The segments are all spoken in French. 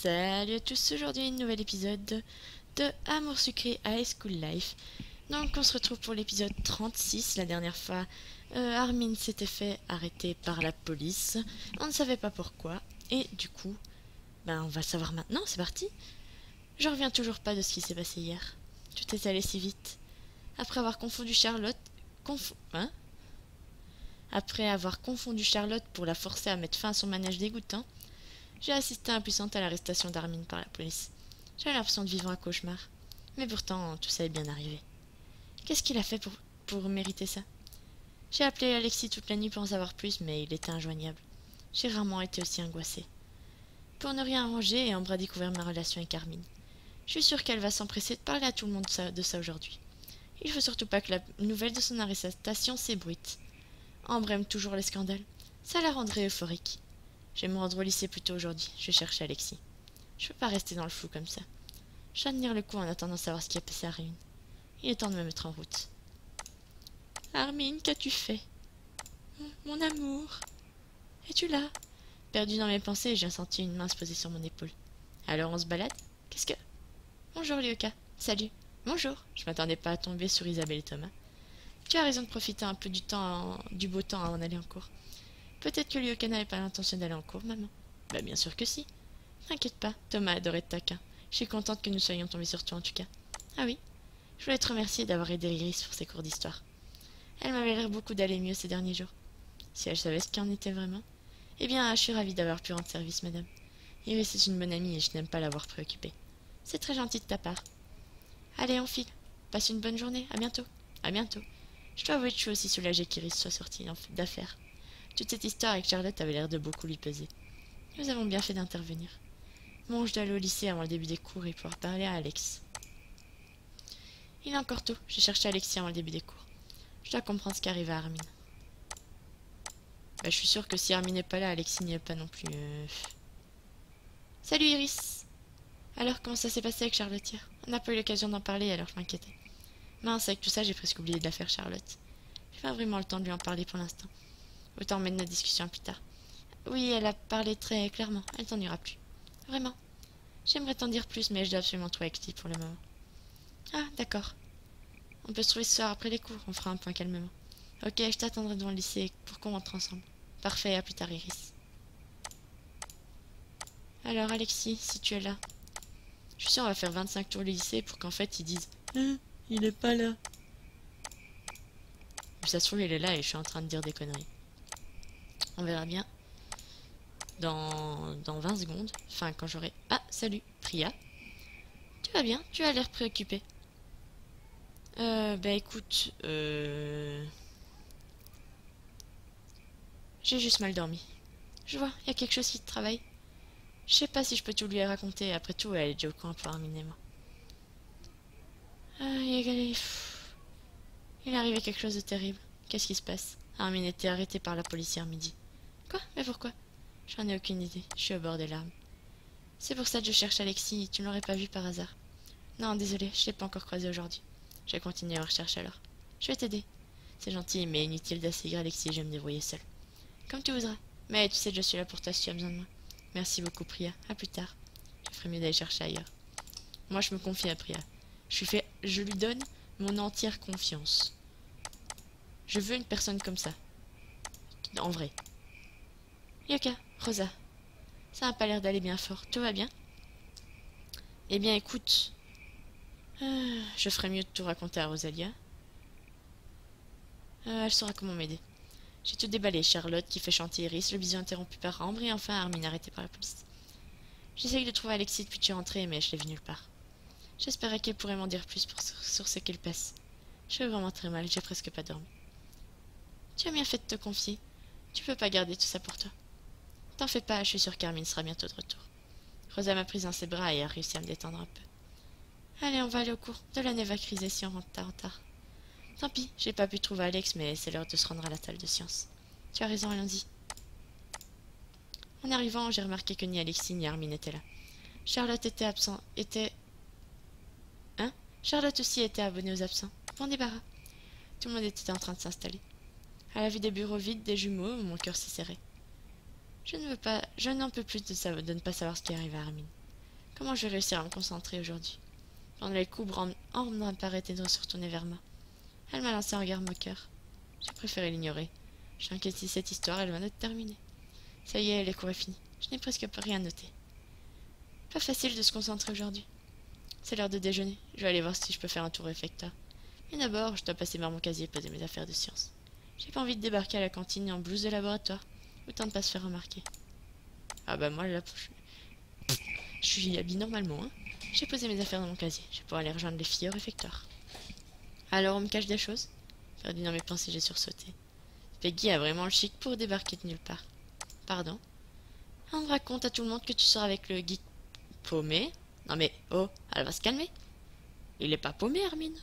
Salut à tous, aujourd'hui un nouvel épisode de Amour sucré High School Life. Donc on se retrouve pour l'épisode 36. La dernière fois, Armin s'était fait arrêter par la police. On ne savait pas pourquoi. Et du coup, on va le savoir maintenant, c'est parti. Je reviens toujours pas de ce qui s'est passé hier. Tout est allé si vite. Après avoir confondu Charlotte... Après avoir confondu Charlotte pour la forcer à mettre fin à son manège dégoûtant, j'ai assisté impuissante à l'arrestation d'Armin par la police. J'avais l'impression de vivre un cauchemar. Mais pourtant, tout ça est bien arrivé. Qu'est-ce qu'il a fait pour mériter ça? J'ai appelé Alexis toute la nuit pour en savoir plus, mais il était injoignable. J'ai rarement été aussi angoissée. Pour ne rien arranger, Ambre a découvert ma relation avec Armin. Je suis sûre qu'elle va s'empresser de parler à tout le monde de ça aujourd'hui. Il faut surtout pas que la nouvelle de son arrestation s'ébruite. Ambre aime toujours les scandales. Ça la rendrait euphorique. Je vais me rendre au lycée plus tôt aujourd'hui. Je vais chercher Alexis. Je peux pas rester dans le flou comme ça. Je dois tenir le coup en attendant de savoir ce qui a passé à Armin. Il est temps de me mettre en route. Armin, qu'as-tu fait? Mon amour. Es-tu là? Perdu dans mes pensées, j'ai senti une main se poser sur mon épaule. Alors on se balade? Qu'est-ce que... Bonjour Lyuka. Salut. Bonjour. Je m'attendais pas à tomber sur Isabelle et Thomas. Tu as raison de profiter un peu du beau temps avant d'aller en cours. Peut-être que Lyuka n'avait pas l'intention d'aller en cours, maman. Bah bien sûr que si. T'inquiète pas, Thomas adorait te taquin. Je suis contente que nous soyons tombés sur toi en tout cas. Ah oui? Je voulais te remercier d'avoir aidé Iris pour ses cours d'histoire. Elle m'avait l'air beaucoup d'aller mieux ces derniers jours. Si elle savait ce qu'il en était vraiment. Eh bien, je suis ravie d'avoir pu rendre service, madame. Iris est une bonne amie et je n'aime pas l'avoir préoccupée. C'est très gentil de ta part. Allez, on file. Passe une bonne journée. À bientôt. À bientôt. Je dois avouer que je suis aussi soulagée qu'Iris soit sortie d'affaires. Toute cette histoire avec Charlotte avait l'air de beaucoup lui peser. Nous avons bien fait d'intervenir. Bon, je dois aller au lycée avant le début des cours et pouvoir parler à Alex. Il est encore tôt. J'ai cherché Alexis avant le début des cours. Je dois comprendre ce qui arrive à Armin. Je suis sûre que si Armin n'est pas là, Alexis n'y est pas non plus. Salut Iris. Alors, comment ça s'est passé avec Charlotte hier? On n'a pas eu l'occasion d'en parler, alors je m'inquiétais. Mince, avec tout ça, j'ai presque oublié de la faire, Charlotte. J'ai pas vraiment le temps de lui en parler pour l'instant. Autant mettre notre discussion plus tard. Oui, elle a parlé très clairement. Elle t'en dira plus. Vraiment. J'aimerais t'en dire plus, mais je dois absolument trouver avec Steve pour le moment. Ah, d'accord. On peut se trouver ce soir après les cours. On fera un point calmement. Ok, je t'attendrai devant le lycée pour qu'on rentre ensemble. Parfait, à plus tard, Iris. Alors, Alexis, si tu es là. Je suis sûre on va faire 25 tours du lycée pour qu'en fait ils disent il est pas là. Mais ça se trouve, il est là et je suis en train de dire des conneries. On verra bien. Dans 20 secondes. Enfin, quand j'aurai... Ah, salut, Priya. Tu vas bien? Tu as l'air préoccupée. Écoute... J'ai juste mal dormi. Je vois, il y a quelque chose qui te travaille. Je sais pas si je peux tout lui raconter. Après tout, elle est déjà au courant pour Armin et moi. Il est arrivé quelque chose de terrible. Qu'est-ce qui se passe? Armin était arrêté par la police hier midi. Quoi? Mais pourquoi? J'en ai aucune idée. Je suis au bord des larmes. C'est pour ça que je cherche Alexis. Tu ne l'aurais pas vu par hasard? Non, désolé, je l'ai pas encore croisé aujourd'hui. Je vais continuer ma recherche alors. Je vais t'aider. C'est gentil, mais inutile d'assaillir Alexis, je vais me débrouiller seule. Comme tu voudras. Mais tu sais, je suis là pour toi si tu as besoin de moi. Merci beaucoup, Priya. À plus tard. Je ferai mieux d'aller chercher ailleurs. Moi, je me confie à Priya. Je lui donne mon entière confiance. Je veux une personne comme ça. En vrai. Yoka, Rosa. Ça n'a pas l'air d'aller bien fort. Tout va bien? Eh bien, écoute... je ferais mieux de tout raconter à Rosalia. Elle saura comment m'aider. J'ai tout déballé. Charlotte qui fait chanter Iris, le bisou interrompu par Ambre et enfin Armin arrêté par la police. J'essaye de trouver Alexis depuis que tu es rentrée, mais je l'ai vu nulle part. J'espérais qu'elle pourrait m'en dire plus sur ce qu'elle passe. Je vais vraiment très mal, j'ai presque pas dormi. Tu as bien fait de te confier. Tu peux pas garder tout ça pour toi. T'en fais pas, je suis sûre qu'Armin sera bientôt de retour. Rosa m'a prise dans ses bras et a réussi à me détendre un peu. Allez, on va aller au cours. De la neve à criser si on rentre tard. Tant pis, j'ai pas pu trouver Alex, mais c'est l'heure de se rendre à la salle de sciences. Tu as raison, allons-y. En arrivant, j'ai remarqué que ni Alexis ni Armin n'étaient là. Charlotte était absente. Charlotte aussi était abonnée aux absents. Bon débarras. Tout le monde était en train de s'installer. À la vue des bureaux vides, des jumeaux, mon cœur s'est serré. Je n'en peux plus de ne pas savoir ce qui arrive à Armin. Comment je vais réussir à me concentrer aujourd'hui? Pendant les coups, Ambre n'a pas arrêté de se retourner vers moi. Elle m'a lancé un regard moqueur. J'ai préféré l'ignorer. Je t'inquiète si cette histoire est loin d'être terminée. Ça y est, les cours est finis. Je n'ai presque rien noté. Pas facile de se concentrer aujourd'hui. C'est l'heure de déjeuner. Je vais aller voir si je peux faire un tour au réfectoire. Mais d'abord, je dois passer par mon casier et poser mes affaires de sciences. J'ai pas envie de débarquer à la cantine en blouse de laboratoire. Autant de pas se faire remarquer. Ah bah moi, là, je suis habillée normalement, hein. J'ai posé mes affaires dans mon casier. Je vais pouvoir aller rejoindre les filles au réfectoire. Alors, on me cache des choses? Perdu dans mes pensées, j'ai sursauté. Peggy a vraiment le chic pour débarquer de nulle part. Pardon? On raconte à tout le monde que tu sors avec le geek paumé. Non mais, oh, elle va se calmer. Il est pas paumé, Hermine.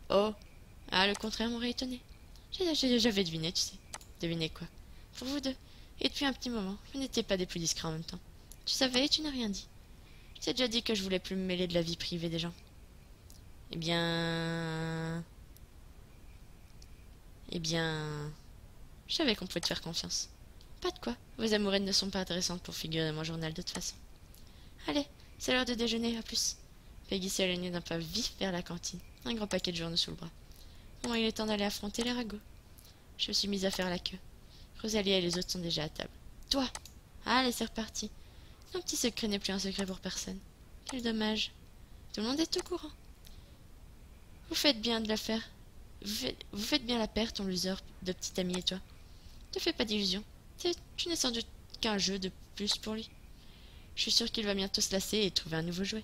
Oh, ah, le contraire m'aurait étonné. J'avais deviné, tu sais. Deviné quoi? Pour vous deux. Et depuis un petit moment, vous n'étiez pas des plus discrets en même temps. Tu savais et tu n'as rien dit. Je t'ai déjà dit que je voulais plus me mêler de la vie privée des gens. Eh bien... Eh bien... Je savais qu'on pouvait te faire confiance. Pas de quoi. Vos amourettes ne sont pas intéressantes pour figurer dans mon journal de toute façon. Allez, c'est l'heure de déjeuner, à plus. Peggy s'est éloignée d'un pas vif vers la cantine, un grand paquet de journaux sous le bras. Bon, il est temps d'aller affronter les ragots. Je me suis mise à faire la queue. Rosalie et les autres sont déjà à table. Toi! Allez, c'est reparti. Mon petit secret n'est plus un secret pour personne. Quel dommage. Tout le monde est au courant. Vous faites bien de la faire. Vous faites bien la paire, ton loser de petit ami et toi. Ne fais pas d'illusions. Tu n'es sans doute qu'un jeu de plus pour lui. Je suis sûre qu'il va bientôt se lasser et trouver un nouveau jouet.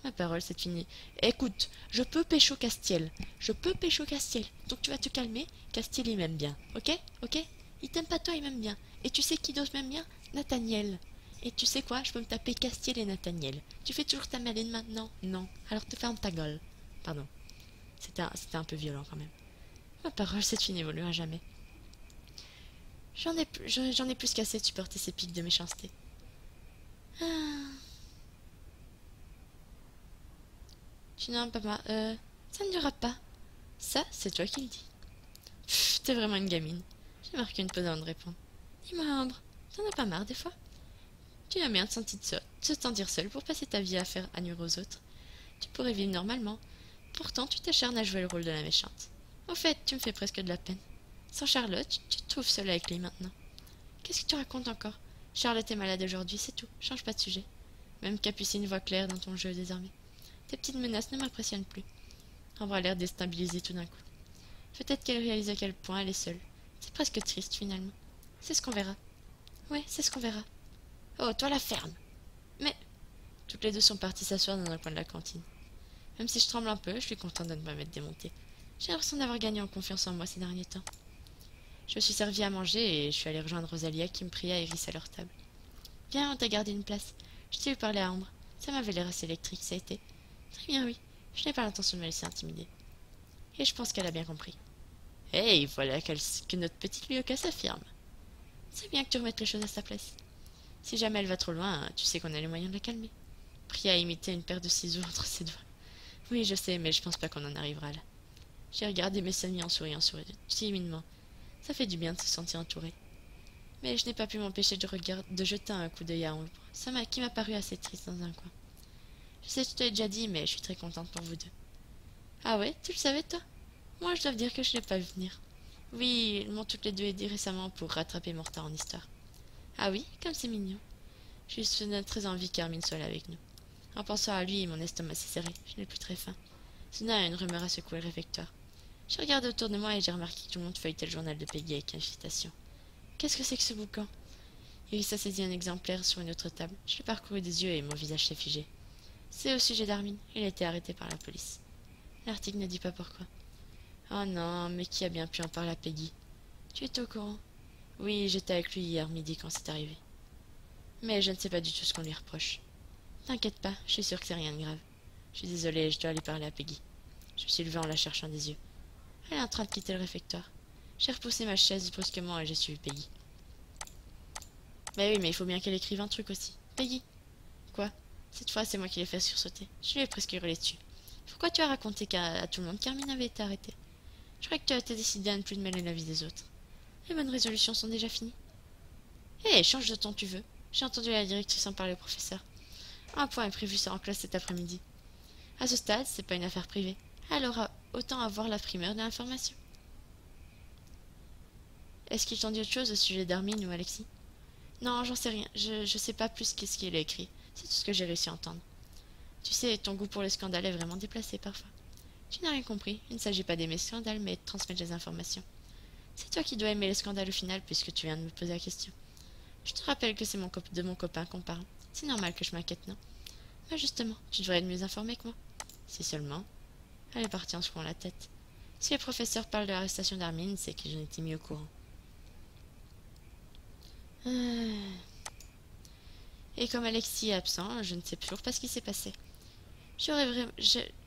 Ma parole, c'est fini. Écoute, je peux pécho Castiel. Je peux pécho Castiel. Donc tu vas te calmer. Castiel, il m'aime bien. Ok? Ok? Il t'aime pas toi, il m'aime bien. Et tu sais qui d'autre m'aime bien? Nathaniel. Et tu sais quoi? Je peux me taper Castiel et Nathaniel. Tu fais toujours ta maline maintenant? Non. Alors te ferme ta gueule. Pardon. C'était un peu violent quand même. Ma parole, cette fille n'évoluera jamais. J'en ai plus qu'assez de supporter ces pics de méchanceté. Ah. Tu n'as pas marre. Ça ne durera pas. Ça, c'est toi qui le dis. Pfff, t'es vraiment une gamine. J'ai marqué une pause avant de répondre. Dis-moi, Ambre, t'en as pas marre des fois? Tu as bien de se sentir seule pour passer ta vie à faire agneau aux autres. Tu pourrais vivre normalement. Pourtant, tu t'acharnes à jouer le rôle de la méchante. Au fait, tu me fais presque de la peine. Sans Charlotte, tu te trouves seule avec lui maintenant. Qu'est-ce que tu racontes encore? Charlotte est malade aujourd'hui, c'est tout. Change pas de sujet. Même Capucine voit clair dans ton jeu désormais. Tes petites menaces ne m'impressionnent plus. Ambre a l'air déstabilisée tout d'un coup. Peut-être qu'elle réalise à quel point elle est seule. C'est presque triste finalement. C'est ce qu'on verra. Ouais, c'est ce qu'on verra. Oh, toi la ferme! Mais... Toutes les deux sont parties s'asseoir dans un coin de la cantine. Même si je tremble un peu, je suis contente de ne pas m'être démontée. J'ai l'impression d'avoir gagné en confiance en moi ces derniers temps. Je me suis servie à manger et je suis allée rejoindre Rosalia qui me pria et Iris à leur table. Viens, on t'a gardé une place. Je t'ai vu parler à Ambre. Ça m'avait l'air assez électrique, ça a été. Très bien, oui. Je n'ai pas l'intention de me laisser intimider. Et je pense qu'elle a bien compris. Hey, voilà que notre petite Lyoka s'affirme. C'est bien que tu remettes les choses à sa place. Si jamais elle va trop loin, tu sais qu'on a les moyens de la calmer. Pria à imiter une paire de ciseaux entre ses doigts. Oui, je sais, mais je pense pas qu'on en arrivera là. J'ai regardé mes amis en souriant timidement. Ça fait du bien de se sentir entouré. Mais je n'ai pas pu m'empêcher de jeter un coup d'œil à Ambre, qui m'a paru assez triste dans un coin. Je sais que je te l'ai déjà dit, mais je suis très contente pour vous deux. Ah ouais, tu le savais toi? Moi, je dois dire que je ne l'ai pas vu venir. Oui, ils m'ont toutes les deux aidé récemment pour rattraper mon retard en histoire. Ah oui, comme c'est mignon. J'ai eu très envie qu'Hermine soit là avec nous. En pensant à lui, mon estomac s'est serré, je n'ai plus très faim. Soudain, une rumeur a secoué le réfectoire. J'ai regardé autour de moi et j'ai remarqué que tout le monde feuilletait le journal de Peggy avec agitation. Qu'est-ce que c'est que ce bouquin? Iris a saisi un exemplaire sur une autre table. Je l'ai parcouru des yeux et mon visage s'est figé. C'est au sujet d'Armin. Il a été arrêté par la police. L'article ne dit pas pourquoi. Oh non, mais qui a bien pu en parler à Peggy? Tu es au courant? Oui, j'étais avec lui hier midi quand c'est arrivé. Mais je ne sais pas du tout ce qu'on lui reproche. T'inquiète pas, je suis sûre que c'est rien de grave. Je suis désolée, je dois aller parler à Peggy. Je me suis levée en la cherchant des yeux. Elle est en train de quitter le réfectoire. J'ai repoussé ma chaise brusquement et j'ai suivi Peggy. Bah oui, mais il faut bien qu'elle écrive un truc aussi. Peggy! Quoi? Cette fois, c'est moi qui l'ai fait sursauter. Je lui ai presque hurlé dessus. Pourquoi tu as raconté à tout le monde qu'Hermine avait été arrêtée? Je crois que tu as décidé à ne plus te mêler la vie des autres. Les bonnes résolutions sont déjà finies. Hé, change de ton tu veux. J'ai entendu la directrice en parler au professeur. Un point est prévu en classe cet après-midi. À ce stade, c'est pas une affaire privée. Alors autant avoir la primeur de l'information. Est-ce qu'ils t'ont dit autre chose au sujet d'Armin ou Alexis? Non, j'en sais rien. Je sais pas plus qu'est-ce qu'il a écrit. C'est tout ce que j'ai réussi à entendre. Tu sais, ton goût pour le scandale est vraiment déplacé parfois. Tu n'as rien compris. Il ne s'agit pas d'aimer le scandale, mais de transmettre des informations. C'est toi qui dois aimer le scandale au final, puisque tu viens de me poser la question. Je te rappelle que c'est de mon copain qu'on parle. C'est normal que je m'inquiète, non? Mais justement, tu devrais être mieux informé que moi. Si seulement. Elle est partie en secouant la tête. Si les professeurs parlent de l'arrestation d'Armin, c'est que je n'étais mis au courant. Et comme Alexis est absent, je ne sais toujours pas ce qui s'est passé.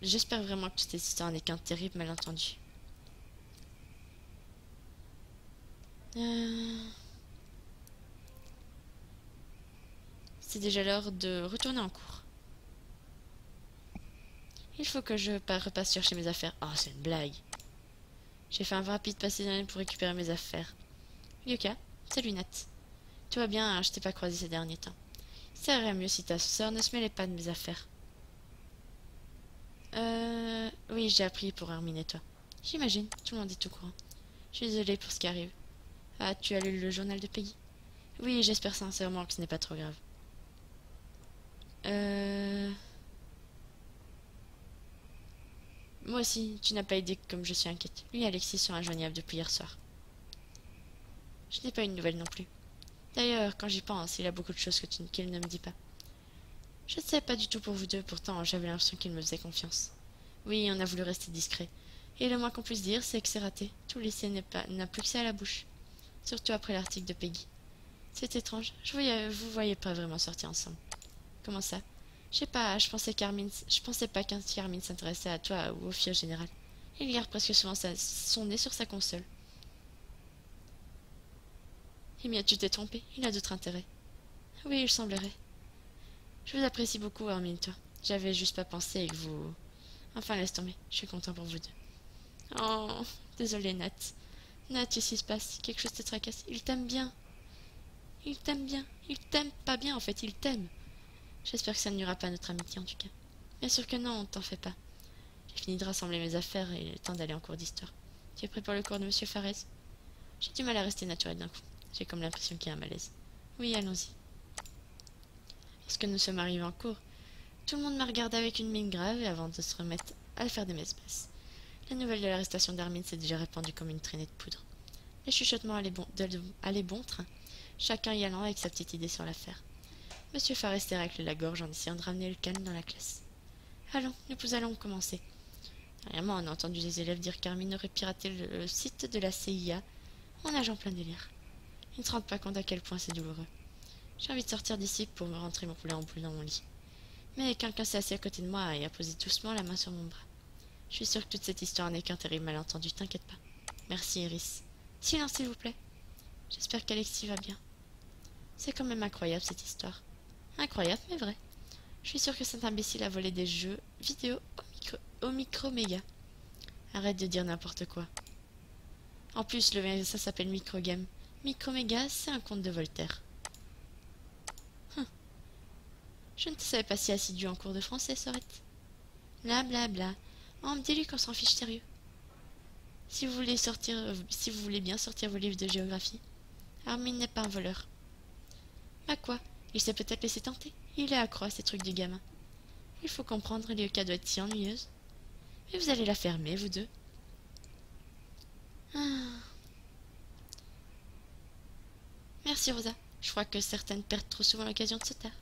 J'espère vraiment que toute cette histoire n'est qu'un terrible malentendu. C'est déjà l'heure de retourner en cours. Il faut que je repasse chercher mes affaires. Oh, c'est une blague. J'ai fait un rapide passé d'année pour récupérer mes affaires. Yoka, salut Nat. Tout va bien, je t'ai pas croisé ces derniers temps. Ça irait mieux si ta sœur ne se mêlait pas de mes affaires. Oui, j'ai appris pour Armin et toi. J'imagine, tout le monde est au courant. Je suis désolée pour ce qui arrive. Ah, tu as lu le journal de Peggy? Oui, j'espère sincèrement que ce n'est pas trop grave. Moi aussi, tu n'as pas idée comme je suis inquiète. Lui et Alexis sont injoignables depuis hier soir. Je n'ai pas une nouvelle non plus. D'ailleurs, quand j'y pense, il y a beaucoup de choses qu'il ne me dit pas. Je ne savais pas du tout pour vous deux, pourtant j'avais l'impression qu'il me faisait confiance. Oui, on a voulu rester discret. Et le moins qu'on puisse dire, c'est que c'est raté. Tout lycée n'a plus que ça à la bouche. Surtout après l'article de Peggy. C'est étrange. Vous voyez pas vraiment sortir ensemble. Comment ça? Je sais pas, je pensais pas qu'Armin s'intéressait à toi ou aux filles en général. Il garde presque souvent son nez sur sa console. Eh bien, tu t'es trompé, il a d'autres intérêts. Oui, il semblerait. Je vous apprécie beaucoup, Armin, toi. J'avais juste pas pensé que vous... Enfin, laisse tomber, je suis content pour vous deux. Oh, désolé, Nat. Nat, qu'est-ce qui se passe? Quelque chose te tracasse? Il t'aime bien. Il t'aime bien. Il t'aime pas bien, en fait, il t'aime. J'espère que ça ne nuira pas à notre amitié, en tout cas. Bien sûr que non, t'en fais pas. J'ai fini de rassembler mes affaires et il est temps d'aller en cours d'histoire. Tu es prêt pour le cours de Monsieur Farez? J'ai du mal à rester naturel d'un coup. J'ai comme l'impression qu'il y a un malaise. Oui, allons-y. Lorsque nous sommes arrivés en cours, tout le monde m'a regardé avec une mine grave et avant de se remettre à faire des messes basses. La nouvelle de l'arrestation d'Armin s'est déjà répandue comme une traînée de poudre. Les chuchotements allaient bon train, chacun y allant avec sa petite idée sur l'affaire. Monsieur Farès s'est raclé la gorge en essayant de ramener le calme dans la classe. Allons, nous allons commencer. Dernièrement, on a entendu les élèves dire qu'Armin aurait piraté le site de la CIA en nageant plein délire. Ils ne se rendent pas compte à quel point c'est douloureux. J'ai envie de sortir d'ici pour me rentrer mon poulet en boule dans mon lit. Mais quelqu'un s'est assis à côté de moi et a posé doucement la main sur mon bras. Je suis sûre que toute cette histoire n'est qu'un terrible malentendu, t'inquiète pas. Merci, Iris. Silence, s'il vous plaît. J'espère qu'Alexis va bien. C'est quand même incroyable, cette histoire. Incroyable, mais vrai. Je suis sûre que cet imbécile a volé des jeux vidéo au micro-méga. Arrête de dire n'importe quoi. En plus, ça s'appelle micro-game. Micro-méga, c'est un conte de Voltaire. Je ne te savais pas si assidu en cours de français, Sorette. Bla bla bla. Oh, dis-lui qu'on s'en fiche sérieux. Si vous voulez bien sortir vos livres de géographie. Armin n'est pas un voleur. Bah quoi? Il s'est peut-être laissé tenter. Il est accro à ces trucs du gamin. Il faut comprendre, Lyoka doit être si ennuyeuse. Mais vous allez la fermer, vous deux. Ah. Merci, Rosa. Je crois que certaines perdent trop souvent l'occasion de se taire.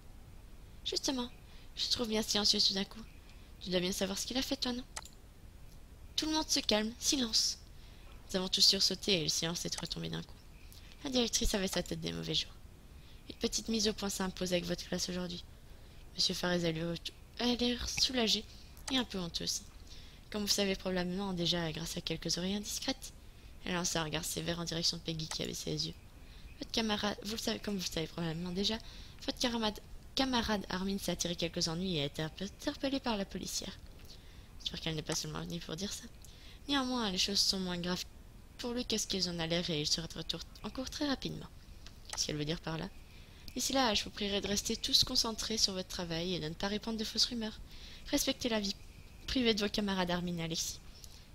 Justement, je te trouve bien silencieuse tout d'un coup. Tu dois bien savoir ce qu'il a fait, toi, non? Tout le monde se calme. Silence. Nous avons tous sursauté et le silence est retombé d'un coup. La directrice avait sa tête des mauvais jours. Une petite mise au point s'impose avec votre classe aujourd'hui. Monsieur Farès a l'air soulagé et un peu honteux aussi. Comme vous savez probablement déjà grâce à quelques oreilles indiscrètes, elle lança un regard sévère en direction de Peggy qui abaissait les yeux. Votre camarade, comme vous le savez probablement déjà, votre camarade Armin s'est attiré quelques ennuis et a été interpellé par la policière. J'espère qu'elle n'est pas seulement venue pour dire ça. Néanmoins, les choses sont moins graves pour lui que ce qu'ils en a l'air et il sera de retour en cours très rapidement. Qu'est-ce qu'elle veut dire par là? D'ici là, je vous prierai de rester tous concentrés sur votre travail et de ne pas répandre de fausses rumeurs. Respectez la vie privée de vos camarades Armin et Alexis.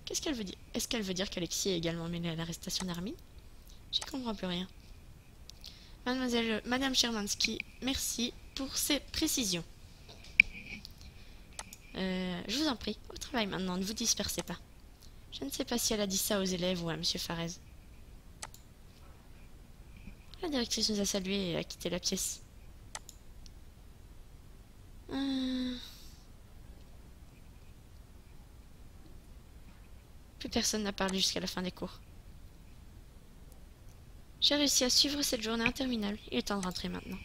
Qu'est-ce qu'elle veut dire? Est-ce qu'elle veut dire qu'Alexis est également mêlé à l'arrestation d'Armin? J'y comprends plus rien. Madame Shermansky, merci pour ces précisions. Je vous en prie, au travail maintenant, ne vous dispersez pas. Je ne sais pas si elle a dit ça aux élèves ou à monsieur Farez. La directrice nous a salués et a quitté la pièce. Plus personne n'a parlé jusqu'à la fin des cours. J'ai réussi à suivre cette journée interminable. Il est temps de rentrer maintenant.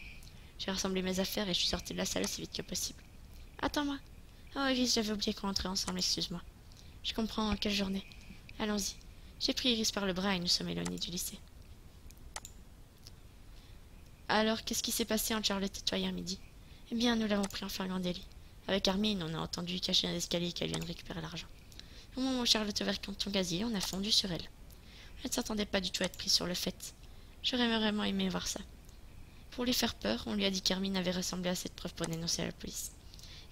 J'ai rassemblé mes affaires et je suis sortie de la salle aussi vite que possible. Attends-moi. Oh Iris, j'avais oublié qu'on rentrait ensemble, excuse-moi. Je comprends, quelle journée. Allons-y. J'ai pris Iris par le bras et nous sommes éloignés du lycée. Alors, qu'est-ce qui s'est passé entre Charlotte et toi hier midi? Eh bien, nous l'avons pris en flagrant délit. Avec Armin, on a entendu cacher un escalier qu'elle vient de récupérer l'argent. Au moment où Charlotte ouvert son casier, on a fondu sur elle. Elle ne s'attendait pas du tout à être prise sur le fait. J'aurais vraiment aimé voir ça. Pour lui faire peur, on lui a dit qu'Armin avait rassemblé assez de preuves pour dénoncer à la police.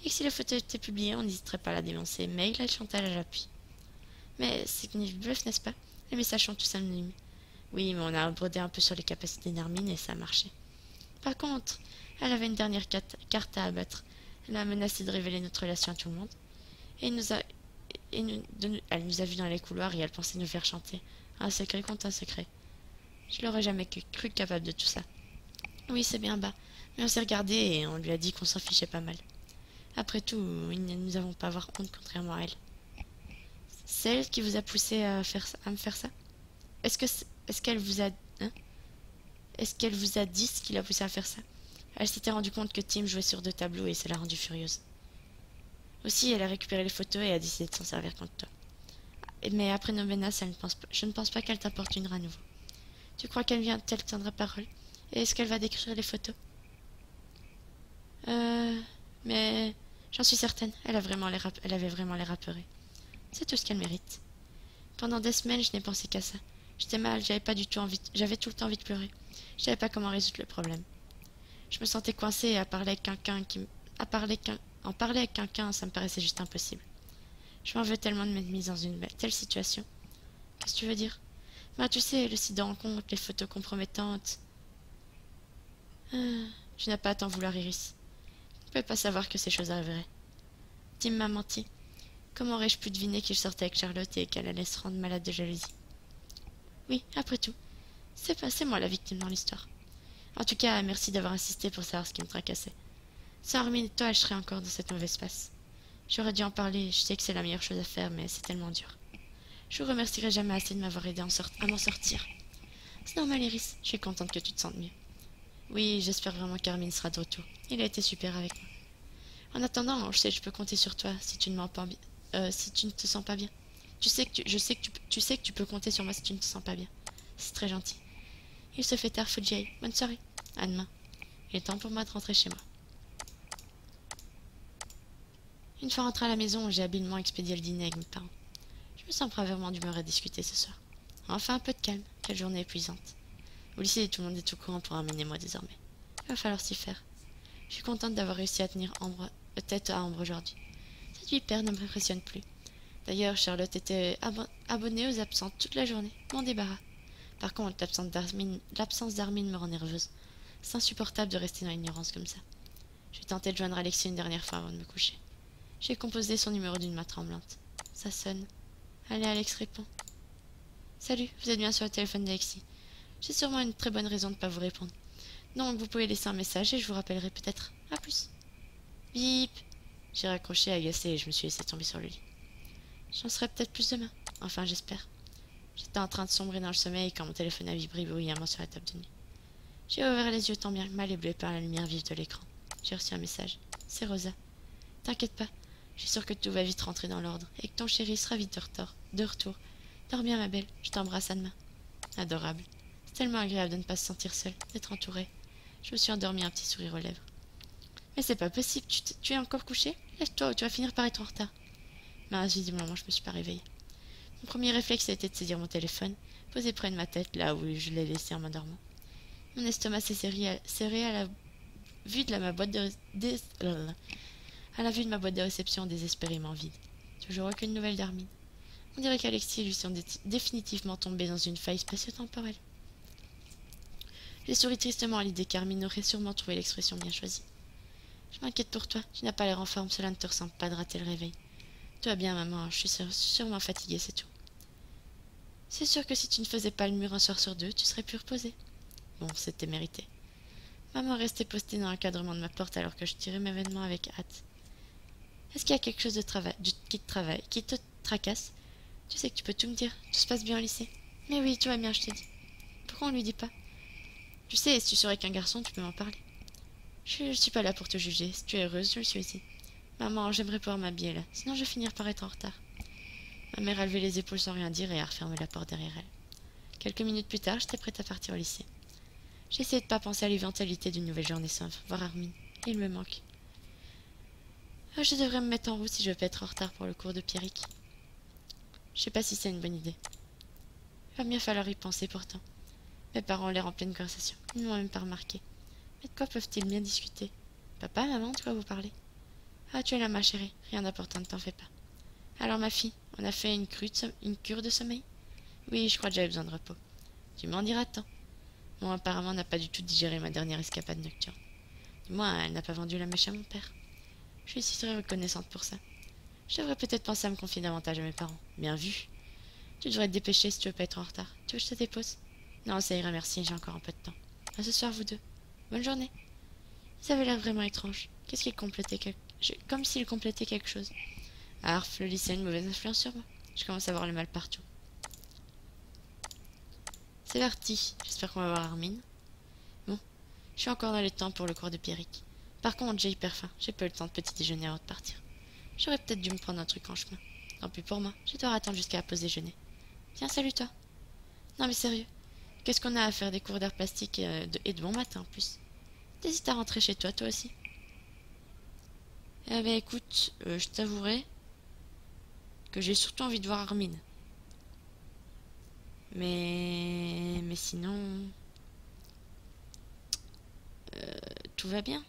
Et que si la photo était publiée, on n'hésiterait pas à la dénoncer, mais il a le chantage à l'appui. Mais c'est une bluff, n'est-ce pas? Les messages sont tous anonymes. Oui, mais on a brodé un peu sur les capacités d'Armin et ça a marché. Par contre, elle avait une dernière carte à abattre. Elle a menacé de révéler notre relation à tout le monde. Et elle nous a vus dans les couloirs et elle pensait nous faire chanter. Un secret contre un secret. Je l'aurais jamais cru capable de tout ça. Oui, c'est bien bas. Mais on s'est regardé et on lui a dit qu'on s'en fichait pas mal. Après tout, nous n'avons pas à avoir honte contrairement à elle. C'est elle qui vous a poussé à me faire ça? Est-ce qu'elle vous a... Hein? Est-ce qu'elle vous a dit ce qui l'a poussé à faire ça? Elle s'était rendue compte que Tim jouait sur 2 tableaux et ça l'a rendue furieuse. Aussi, elle a récupéré les photos et a décidé de s'en servir contre toi. Mais après nos menaces, je ne pense pas qu'elle t'importunera à nouveau. Tu crois qu'elle tiendra parole? Et est-ce qu'elle va décrire les photos? Mais j'en suis certaine, elle avait vraiment l'air apeurée. C'est tout ce qu'elle mérite. Pendant des semaines, je n'ai pensé qu'à ça. J'étais mal, j'avais tout le temps envie de pleurer. Je savais pas comment résoudre le problème. Je me sentais coincée et en parler avec quelqu'un, ça me paraissait juste impossible. Je m'en veux tellement de m'être mise dans une telle situation. Qu'est-ce que tu veux dire? Ben, tu sais, le site de rencontre, les photos compromettantes. Tu n'as pas à t'en vouloir, Iris. Tu ne pouvais pas savoir que ces choses arriveraient. Tim m'a menti. Comment aurais-je pu deviner qu'il sortait avec Charlotte et qu'elle allait se rendre malade de jalousie? Oui, après tout, c'est moi la victime dans l'histoire. En tout cas, merci d'avoir insisté pour savoir ce qui me tracassait. Sans Armin et toi, je serais encore dans cette mauvaise passe. J'aurais dû en parler, je sais que c'est la meilleure chose à faire, mais c'est tellement dur. Je vous remercierai jamais assez de m'avoir aidé à m'en sortir. C'est normal, Iris, je suis contente que tu te sentes mieux. Oui, j'espère vraiment qu'Armin sera de retour. Il a été super avec moi. En attendant, je sais que je peux compter sur toi si tu ne te sens pas bien. Tu sais que tu peux compter sur moi si tu ne te sens pas bien. C'est très gentil. Il se fait tard, faut que j'y aille. Bonne soirée. À demain. Il est temps pour moi de rentrer chez moi. Une fois rentrée à la maison, j'ai habilement expédié le dîner avec mes parents. Je me sens vraiment d'humeur à discuter ce soir. Enfin un peu de calme. Quelle journée épuisante. Au lycée, tout le monde est au courant pour amener moi désormais. Il va falloir s'y faire. Je suis contente d'avoir réussi à tenir tête à Ambre aujourd'hui. Cette vipère ne m'impressionne plus. D'ailleurs, Charlotte était abonnée aux absentes toute la journée. Mon débarras. Par contre, l'absence d'Armin me rend nerveuse. C'est insupportable de rester dans l'ignorance comme ça. Je vais tenter de joindre Alexis une dernière fois avant de me coucher. J'ai composé son numéro d'une main tremblante. Ça sonne. Allez, Alex répond. Salut, vous êtes bien sur le téléphone d'Alexis. J'ai sûrement une très bonne raison de ne pas vous répondre. Donc, vous pouvez laisser un message et je vous rappellerai peut-être. À plus. Bip. J'ai raccroché agacé et je me suis laissé tomber sur le lit. J'en saurai peut-être plus demain. Enfin, j'espère. J'étais en train de sombrer dans le sommeil quand mon téléphone a vibré bruyamment sur la table de nuit. J'ai ouvert les yeux tant bien que mal ébloui par la lumière vive de l'écran. J'ai reçu un message. C'est Rosa. T'inquiète pas. Je suis sûre que tout va vite rentrer dans l'ordre et que ton chéri sera vite de retour. Dors bien, ma belle. Je t'embrasse à demain. Adorable. C'est tellement agréable de ne pas se sentir seule, d'être entourée. Je me suis endormie un petit sourire aux lèvres. Mais c'est pas possible. Tu es encore couché? Lève-toi ou tu vas finir par être en retard. Mince, visiblement, je me suis pas réveillée. Mon premier réflexe a été de saisir mon téléphone, posé près de ma tête, là où je l'ai laissé en m'endormant. Mon estomac s'est serré à la vue de ma boîte à la vue de ma boîte de réception désespérément vide. Toujours aucune nouvelle d'Armin. On dirait qu'Alexis et lui sont définitivement tombés dans une faille spatio-temporelle. J'ai souri tristement à l'idée qu'Armin aurait sûrement trouvé l'expression bien choisie. Je m'inquiète pour toi, tu n'as pas l'air en forme, cela ne te ressemble pas de rater le réveil. Tout va bien, maman, je suis sûrement fatiguée, c'est tout. C'est sûr que si tu ne faisais pas le mur un soir sur deux, tu serais plus reposée. Bon, c'était mérité. Maman restait postée dans l'encadrement de ma porte alors que je tirais mes vêtements avec hâte. Est-ce qu'il y a quelque chose qui te tracasse? Tu sais que tu peux tout me dire, tout se passe bien au lycée. Mais oui, tout va bien, je t'ai dit. Pourquoi on lui dit pas? Tu sais, si tu serais qu'un garçon, tu peux m'en parler. Je suis pas là pour te juger, si tu es heureuse, je le suis aussi. Maman, j'aimerais pouvoir m'habiller là, sinon je vais finir par être en retard. Ma mère a levé les épaules sans rien dire et a refermé la porte derrière elle. Quelques minutes plus tard, j'étais prête à partir au lycée. J'ai essayé de pas penser à l'éventualité d'une nouvelle journée sans voir Armin. Il me manque. Je devrais me mettre en route si je veux pas être en retard pour le cours de Pierrick. Je sais pas si c'est une bonne idée. Il va bien falloir y penser pourtant. Mes parents ont l'air en pleine conversation. Ils ne m'ont même pas remarqué. Mais de quoi peuvent-ils bien discuter? Papa, maman, de quoi vous parlez? Ah, tu es là, ma chérie. Rien d'important, ne t'en fais pas. Alors, ma fille, on a fait une cure de sommeil? Oui, je crois que j'avais besoin de repos. Tu m'en diras tant. Bon, apparemment, n'a pas du tout digéré ma dernière escapade nocturne. Du moins, elle n'a pas vendu la mèche à mon père. Je suis si très reconnaissante pour ça. Je devrais peut-être penser à me confier davantage à mes parents. Bien vu. Tu devrais te dépêcher si tu veux pas être en retard. Tu veux que je te dépose? Non, ça ira, merci, j'ai encore un peu de temps. À ce soir, vous deux. Bonne journée. Ils avaient l'air vraiment étrange. Qu'est-ce qu'ils complétaient comme s'ils complétaient quelque chose. Arf, le lycée a une mauvaise influence sur moi. Je commence à avoir le mal partout. C'est parti. J'espère qu'on va voir Armin. Bon, je suis encore dans les temps pour le cours de Pierrick. Par contre, j'ai hyper faim. J'ai pas eu le temps de petit déjeuner avant de partir. J'aurais peut-être dû me prendre un truc en chemin. Tant pis pour moi. Je dois attendre jusqu'à la pause déjeuner. Tiens, salut toi. Non mais sérieux. Qu'est-ce qu'on a à faire des cours d'art plastique et de bon matin en plus? T'hésites à rentrer chez toi, toi aussi? Eh ben écoute, je t'avouerai que j'ai surtout envie de voir Armin. Mais sinon... tout va bien.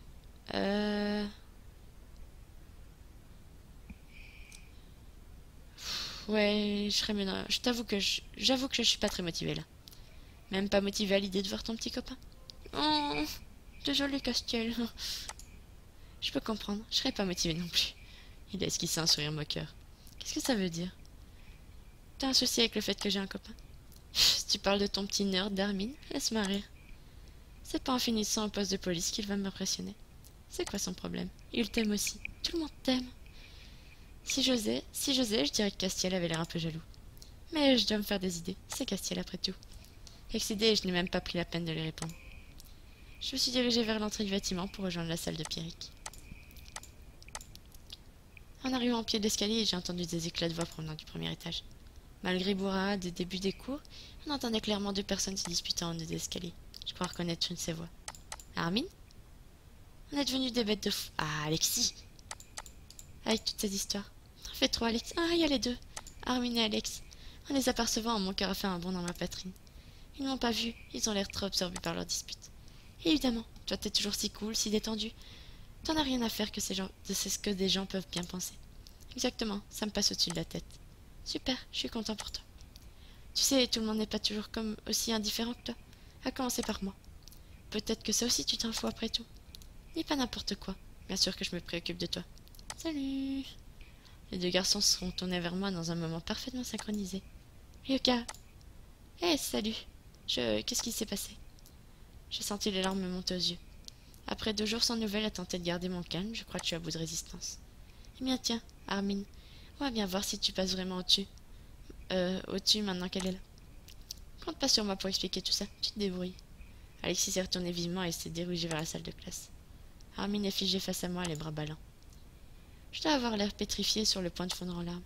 Ouais, je serais mieux dans... J'avoue que je suis pas très motivée là. Même pas motivée à l'idée de voir ton petit copain. Oh, désolé Castiel. Je peux comprendre, je serais pas motivée non plus. Il a esquissé un sourire moqueur. Qu'est-ce que ça veut dire? T'as un souci avec le fait que j'ai un copain? Si tu parles de ton petit nerd d'Armin, laisse-moi rire. C'est pas en finissant au poste de police qu'il va m'impressionner. C'est quoi son problème? Il t'aime aussi. Tout le monde t'aime. Si j'osais, je dirais que Castiel avait l'air un peu jaloux. Mais je dois me faire des idées. C'est Castiel après tout. Excédé, je n'ai même pas pris la peine de lui répondre. Je me suis dirigée vers l'entrée du bâtiment pour rejoindre la salle de Pierrick. En arrivant au pied de l'escalier, j'ai entendu des éclats de voix provenant du premier étage. Malgré Bourra des débuts des cours, on entendait clairement deux personnes se disputant en haut des escaliers. Je crois reconnaître une de ces voix. Armin? On est devenus des bêtes de fou. Ah, Alexis! Avec toutes ces histoires. En fait trop, Alex. Ah, il y a les deux. Armin et Alex. En les apercevant, mon cœur a fait un bond dans ma poitrine. Ils ne m'ont pas vu. Ils ont l'air trop absorbés par leur dispute. Et évidemment, toi t'es toujours si cool, si détendu. T'en as rien à faire que c'est ce que des gens peuvent bien penser. Exactement, ça me passe au-dessus de la tête. Super, je suis content pour toi. Tu sais, tout le monde n'est pas toujours comme aussi indifférent que toi. À commencer par moi. Peut-être que ça aussi tu t'en fous après tout. Dis pas n'importe quoi. Bien sûr que je me préoccupe de toi. Salut. Les deux garçons se seront tournés vers moi dans un moment parfaitement synchronisé. Ryoka. Hé, salut. Qu'est-ce qui s'est passé? J'ai senti les larmes me monter aux yeux. Après 2 jours sans nouvelles à tenter de garder mon calme, je crois que tu es à bout de résistance. Eh bien tiens, Armin, on va bien voir si tu passes vraiment au-dessus. Au-dessus maintenant qu'elle est là. Compte pas sur moi pour expliquer tout ça, tu te débrouilles. Alexis s'est retourné vivement et s'est dirigé vers la salle de classe. Armin est figé face à moi, les bras ballants. Je dois avoir l'air pétrifié sur le point de fondre en larmes.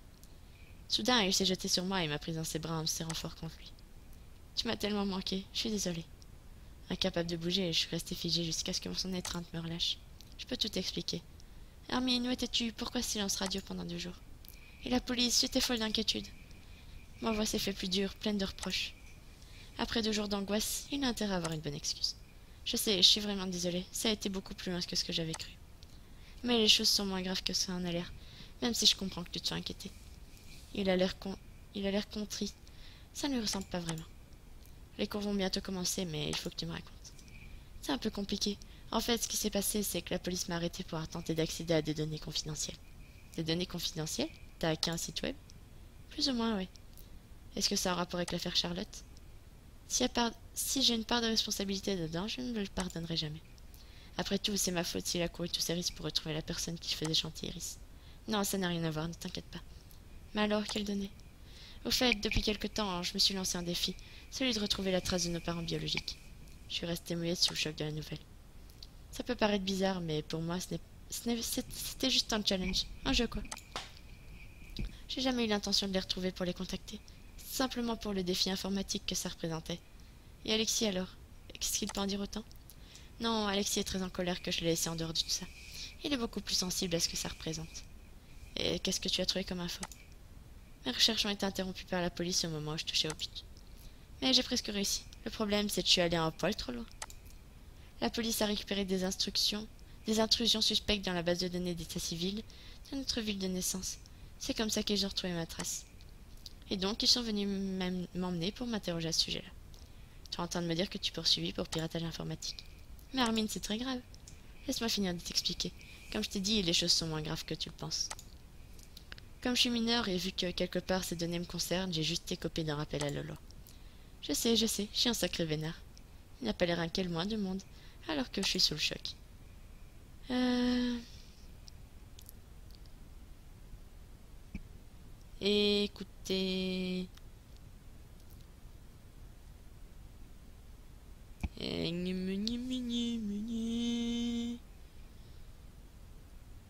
Soudain, il s'est jeté sur moi et m'a pris dans ses bras en me serrant fort contre lui. Tu m'as tellement manqué, je suis désolée. Incapable de bouger, je suis restée figée jusqu'à ce que son étreinte me relâche. Je peux tout expliquer. Armin, où étais-tu? Pourquoi silence radio pendant 2 jours? Et la police, j'étais folle d'inquiétude. Ma voix s'est fait plus dure, pleine de reproches. Après 2 jours d'angoisse, il a intérêt à avoir une bonne excuse. Je sais, je suis vraiment désolée. Ça a été beaucoup plus loin que ce que j'avais cru. Mais les choses sont moins graves que ça en a l'air, même si je comprends que tu te sois inquiété. Il a l'air contrit. Ça ne lui ressemble pas vraiment. Les cours vont bientôt commencer, mais il faut que tu me racontes. C'est un peu compliqué. En fait, ce qui s'est passé, c'est que la police m'a arrêté pour avoir tenté d'accéder à des données confidentielles. Des données confidentielles? T'as hacké un site web? Plus ou moins, oui. Est-ce que ça a un rapport avec l'affaire Charlotte? Si j'ai une part de responsabilité dedans, je ne me le pardonnerai jamais. Après tout, c'est ma faute s'il a couru tous ces risques pour retrouver la personne qui faisait chanter Iris. Non, ça n'a rien à voir, ne t'inquiète pas. Mais alors, quelle donnée? Au fait, depuis quelque temps, je me suis lancé un défi, celui de retrouver la trace de nos parents biologiques. Je suis restée muette sous le choc de la nouvelle. Ça peut paraître bizarre, mais pour moi, c'était juste un challenge, un jeu quoi. J'ai jamais eu l'intention de les retrouver pour les contacter, simplement pour le défi informatique que ça représentait. Et Alexis alors? Qu'est-ce qu'il peut en dire autant? Non, Alexis est très en colère que je l'ai laissé en dehors de tout ça. Il est beaucoup plus sensible à ce que ça représente. Et qu'est-ce que tu as trouvé comme info? Mes recherches ont été interrompues par la police au moment où je touchais au but. Mais j'ai presque réussi. Le problème, c'est que je suis allée un poil trop loin. La police a récupéré des intrusions suspectes dans la base de données d'état civil de notre ville de naissance. C'est comme ça qu'ils ont retrouvé ma trace. Et donc, ils sont venus m'emmener pour m'interroger à ce sujet-là. Tu es en train de me dire que tu es poursuivi pour piratage informatique. Mais Armin, c'est très grave. Laisse-moi finir de t'expliquer. Comme je t'ai dit, les choses sont moins graves que tu le penses. Comme je suis mineur et vu que quelque part ces données me concernent, j'ai juste écopé d'un rappel à la loi. Je sais, je suis un sacré vénard. Il n'a pas l'air inquiet le moins du monde, alors que je suis sous le choc. Écoutez...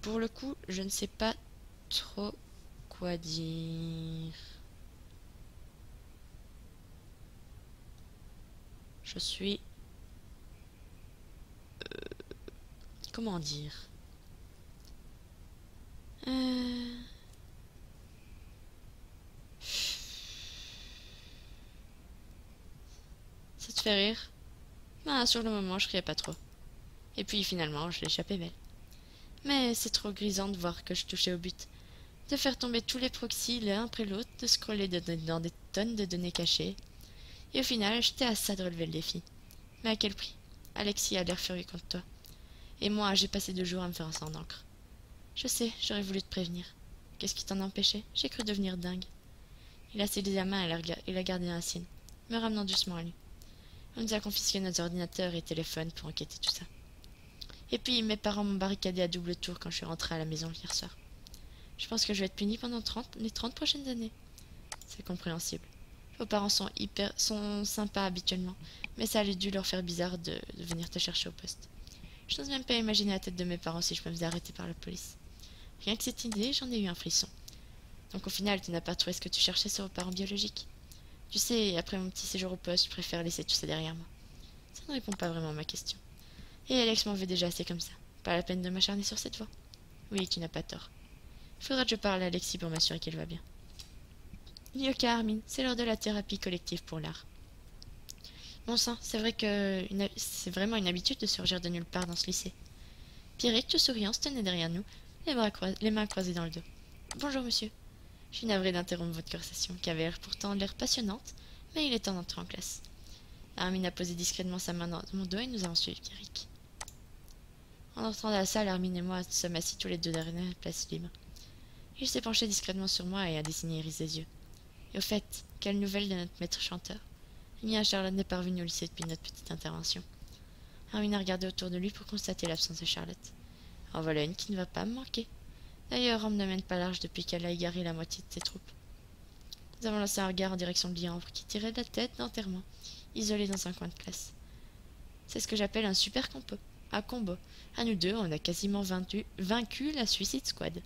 Pour le coup, je ne sais pas trop quoi dire. Je suis... comment dire? Ça te fait rire? Ben, sur le moment, je riais pas trop. Et puis finalement, je l'échappais belle. Mais c'est trop grisant de voir que je touchais au but. De faire tomber tous les proxys l'un après l'autre, de scroller dans des tonnes de données cachées. Et au final, j'étais à ça de relever le défi. Mais à quel prix? Alexis a l'air furieux contre toi. Et moi, j'ai passé 2 jours à me faire un sang d'encre. Je sais, j'aurais voulu te prévenir. Qu'est-ce qui t'en empêchait? J'ai cru devenir dingue. Il a scellé la main et l'a gardée dans la sienne, me ramenant doucement à lui. On nous a confisqué nos ordinateurs et téléphones pour enquêter tout ça. Et puis, mes parents m'ont barricadé à double tour quand je suis rentrée à la maison hier soir. Je pense que je vais être punie pendant les 30 prochaines années. C'est compréhensible. Vos parents sont sympas habituellement, mais ça a dû leur faire bizarre de venir te chercher au poste. Je n'ose même pas imaginer la tête de mes parents si je me faisais arrêter par la police. Rien que cette idée, j'en ai eu un frisson. Donc au final, tu n'as pas trouvé ce que tu cherchais sur vos parents biologiques. Tu sais, après mon petit séjour au poste, je préfère laisser tout ça derrière moi. Ça ne répond pas vraiment à ma question. Et Alex m'en veut déjà assez comme ça. Pas la peine de m'acharner sur cette voie. Oui, tu n'as pas tort. Il faudra que je parle à Alexis pour m'assurer qu'elle va bien. Yoka Armin, c'est l'heure de la thérapie collective pour l'art. Bon sang, c'est vrai que c'est vraiment une habitude de surgir de nulle part dans ce lycée. Pierrick, tout souriant, se tenait derrière nous, les mains croisées dans le dos. Bonjour monsieur. Je suis navrée d'interrompre votre conversation, qui avait pourtant l'air passionnante, mais il est temps d'entrer en classe. Armin a posé discrètement sa main dans mon dos et nous avons suivi Pierrick. En entrant dans la salle, Armin et moi sommes assis tous les deux derrière la place libre. Il s'est penché discrètement sur moi et a dessiné Iris des yeux. Et au fait, quelle nouvelle de notre maître chanteur? Eh bien, Charlotte n'est pas revenue au lycée depuis notre petite intervention. Armin a regardé autour de lui pour constater l'absence de Charlotte. En voilà une qui ne va pas me manquer. D'ailleurs, Rome ne mène pas large depuis qu'elle a égaré la moitié de ses troupes. Nous avons lancé un regard en direction de Liambre qui tirait de la tête d'enterrement, isolé dans un coin de classe. C'est ce que j'appelle un super combo. Un combo. À nous deux, on a quasiment vaincu la Suicide Squad.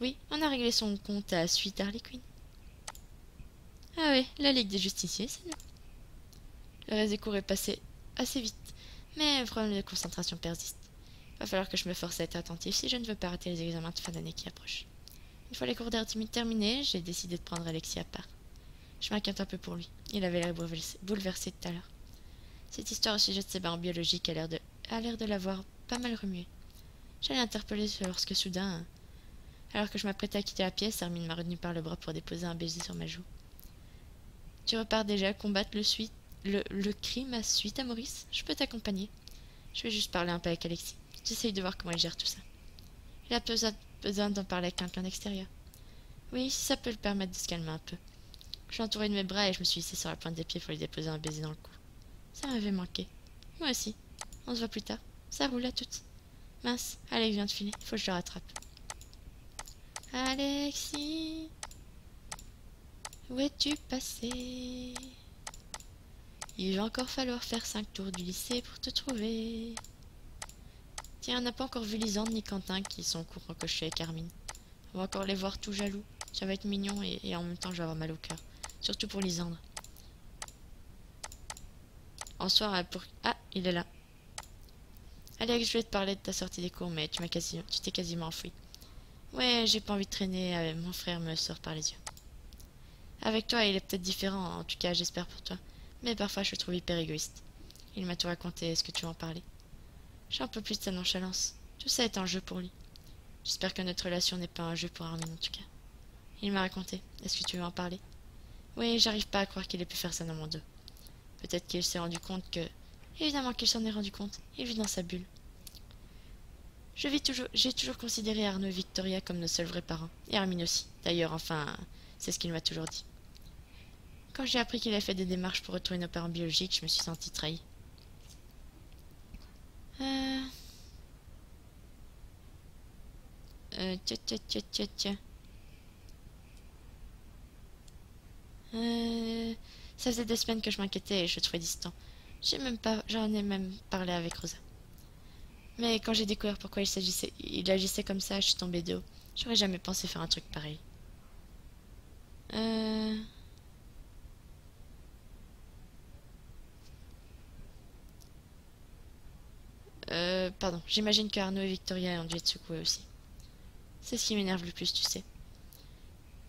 Oui, on a réglé son compte à suite Harley Quinn. Ah oui, la Ligue des Justiciers, c'est nous. Le reste des cours est passé assez vite, mais le problème de concentration persiste. Va falloir que je me force à être attentif si je ne veux pas rater les examens de fin d'année qui approchent. Une fois les cours d'Artimide terminés, j'ai décidé de prendre Alexis à part. Je m'inquiète un peu pour lui. Il avait l'air bouleversé tout à l'heure. Cette histoire au sujet de ses parents biologiques a l'air de l'avoir pas mal remué. J'allais l'interpeller lorsque soudain, alors que je m'apprêtais à quitter la pièce, Hermine m'a retenu par le bras pour déposer un baiser sur ma joue. Tu repars déjà combattre le crime à suite à Maurice? Je peux t'accompagner. Je vais juste parler un peu avec Alexis. J'essaye de voir comment il gère tout ça. Il a besoin d'en parler avec quelqu'un d'extérieur. Oui, si ça peut le permettre de se calmer un peu. Je l'ai entouré de mes bras et je me suis hissée sur la pointe des pieds pour lui déposer un baiser dans le cou. Ça m'avait manqué. Moi aussi. On se voit plus tard. Ça roule à toutes. Mince, Alex vient de filer. Faut que je le rattrape. Alexis, où es-tu passé? Il va encore falloir faire 5 tours du lycée pour te trouver. Tiens, on n'a pas encore vu Lisande ni Quentin qui sont au courant que je suis avec Hermine. On va encore les voir tout jaloux. Ça va être mignon et en même temps je vais avoir mal au cœur. Surtout pour Lisandre. En soir, Ah, il est là. Alex, je voulais te parler de ta sortie des cours, mais tu t'es quasiment enfoui. Ouais, j'ai pas envie de traîner, mon frère me sort par les yeux. Avec toi, il est peut-être différent, en tout cas j'espère pour toi. Mais parfois je le trouve hyper égoïste. Il m'a tout raconté, est-ce que tu veux en parler? J'ai un peu plus de sa nonchalance. Tout ça est un jeu pour lui. J'espère que notre relation n'est pas un jeu pour Armin en tout cas. Il m'a raconté, est-ce que tu veux en parler? Oui, j'arrive pas à croire qu'il ait pu faire ça dans mon dos. Peut-être qu'il s'est rendu compte que... Évidemment qu'il s'en est rendu compte, il vit dans sa bulle. J'ai toujours considéré Arnaud et Victoria comme nos seuls vrais parents. Et Armin aussi. D'ailleurs, enfin, c'est ce qu'il m'a toujours dit. Quand j'ai appris qu'il a fait des démarches pour retrouver nos parents biologiques, je me suis sentie trahie. Tiens. Ça faisait des semaines que je m'inquiétais et je le trouvais distant. J'en ai même parlé avec Rosa. Mais quand j'ai découvert pourquoi il agissait comme ça, je suis tombée de haut. J'aurais jamais pensé faire un truc pareil. Pardon, j'imagine que Arnaud et Victoria ont dû être secoués aussi. C'est ce qui m'énerve le plus, tu sais.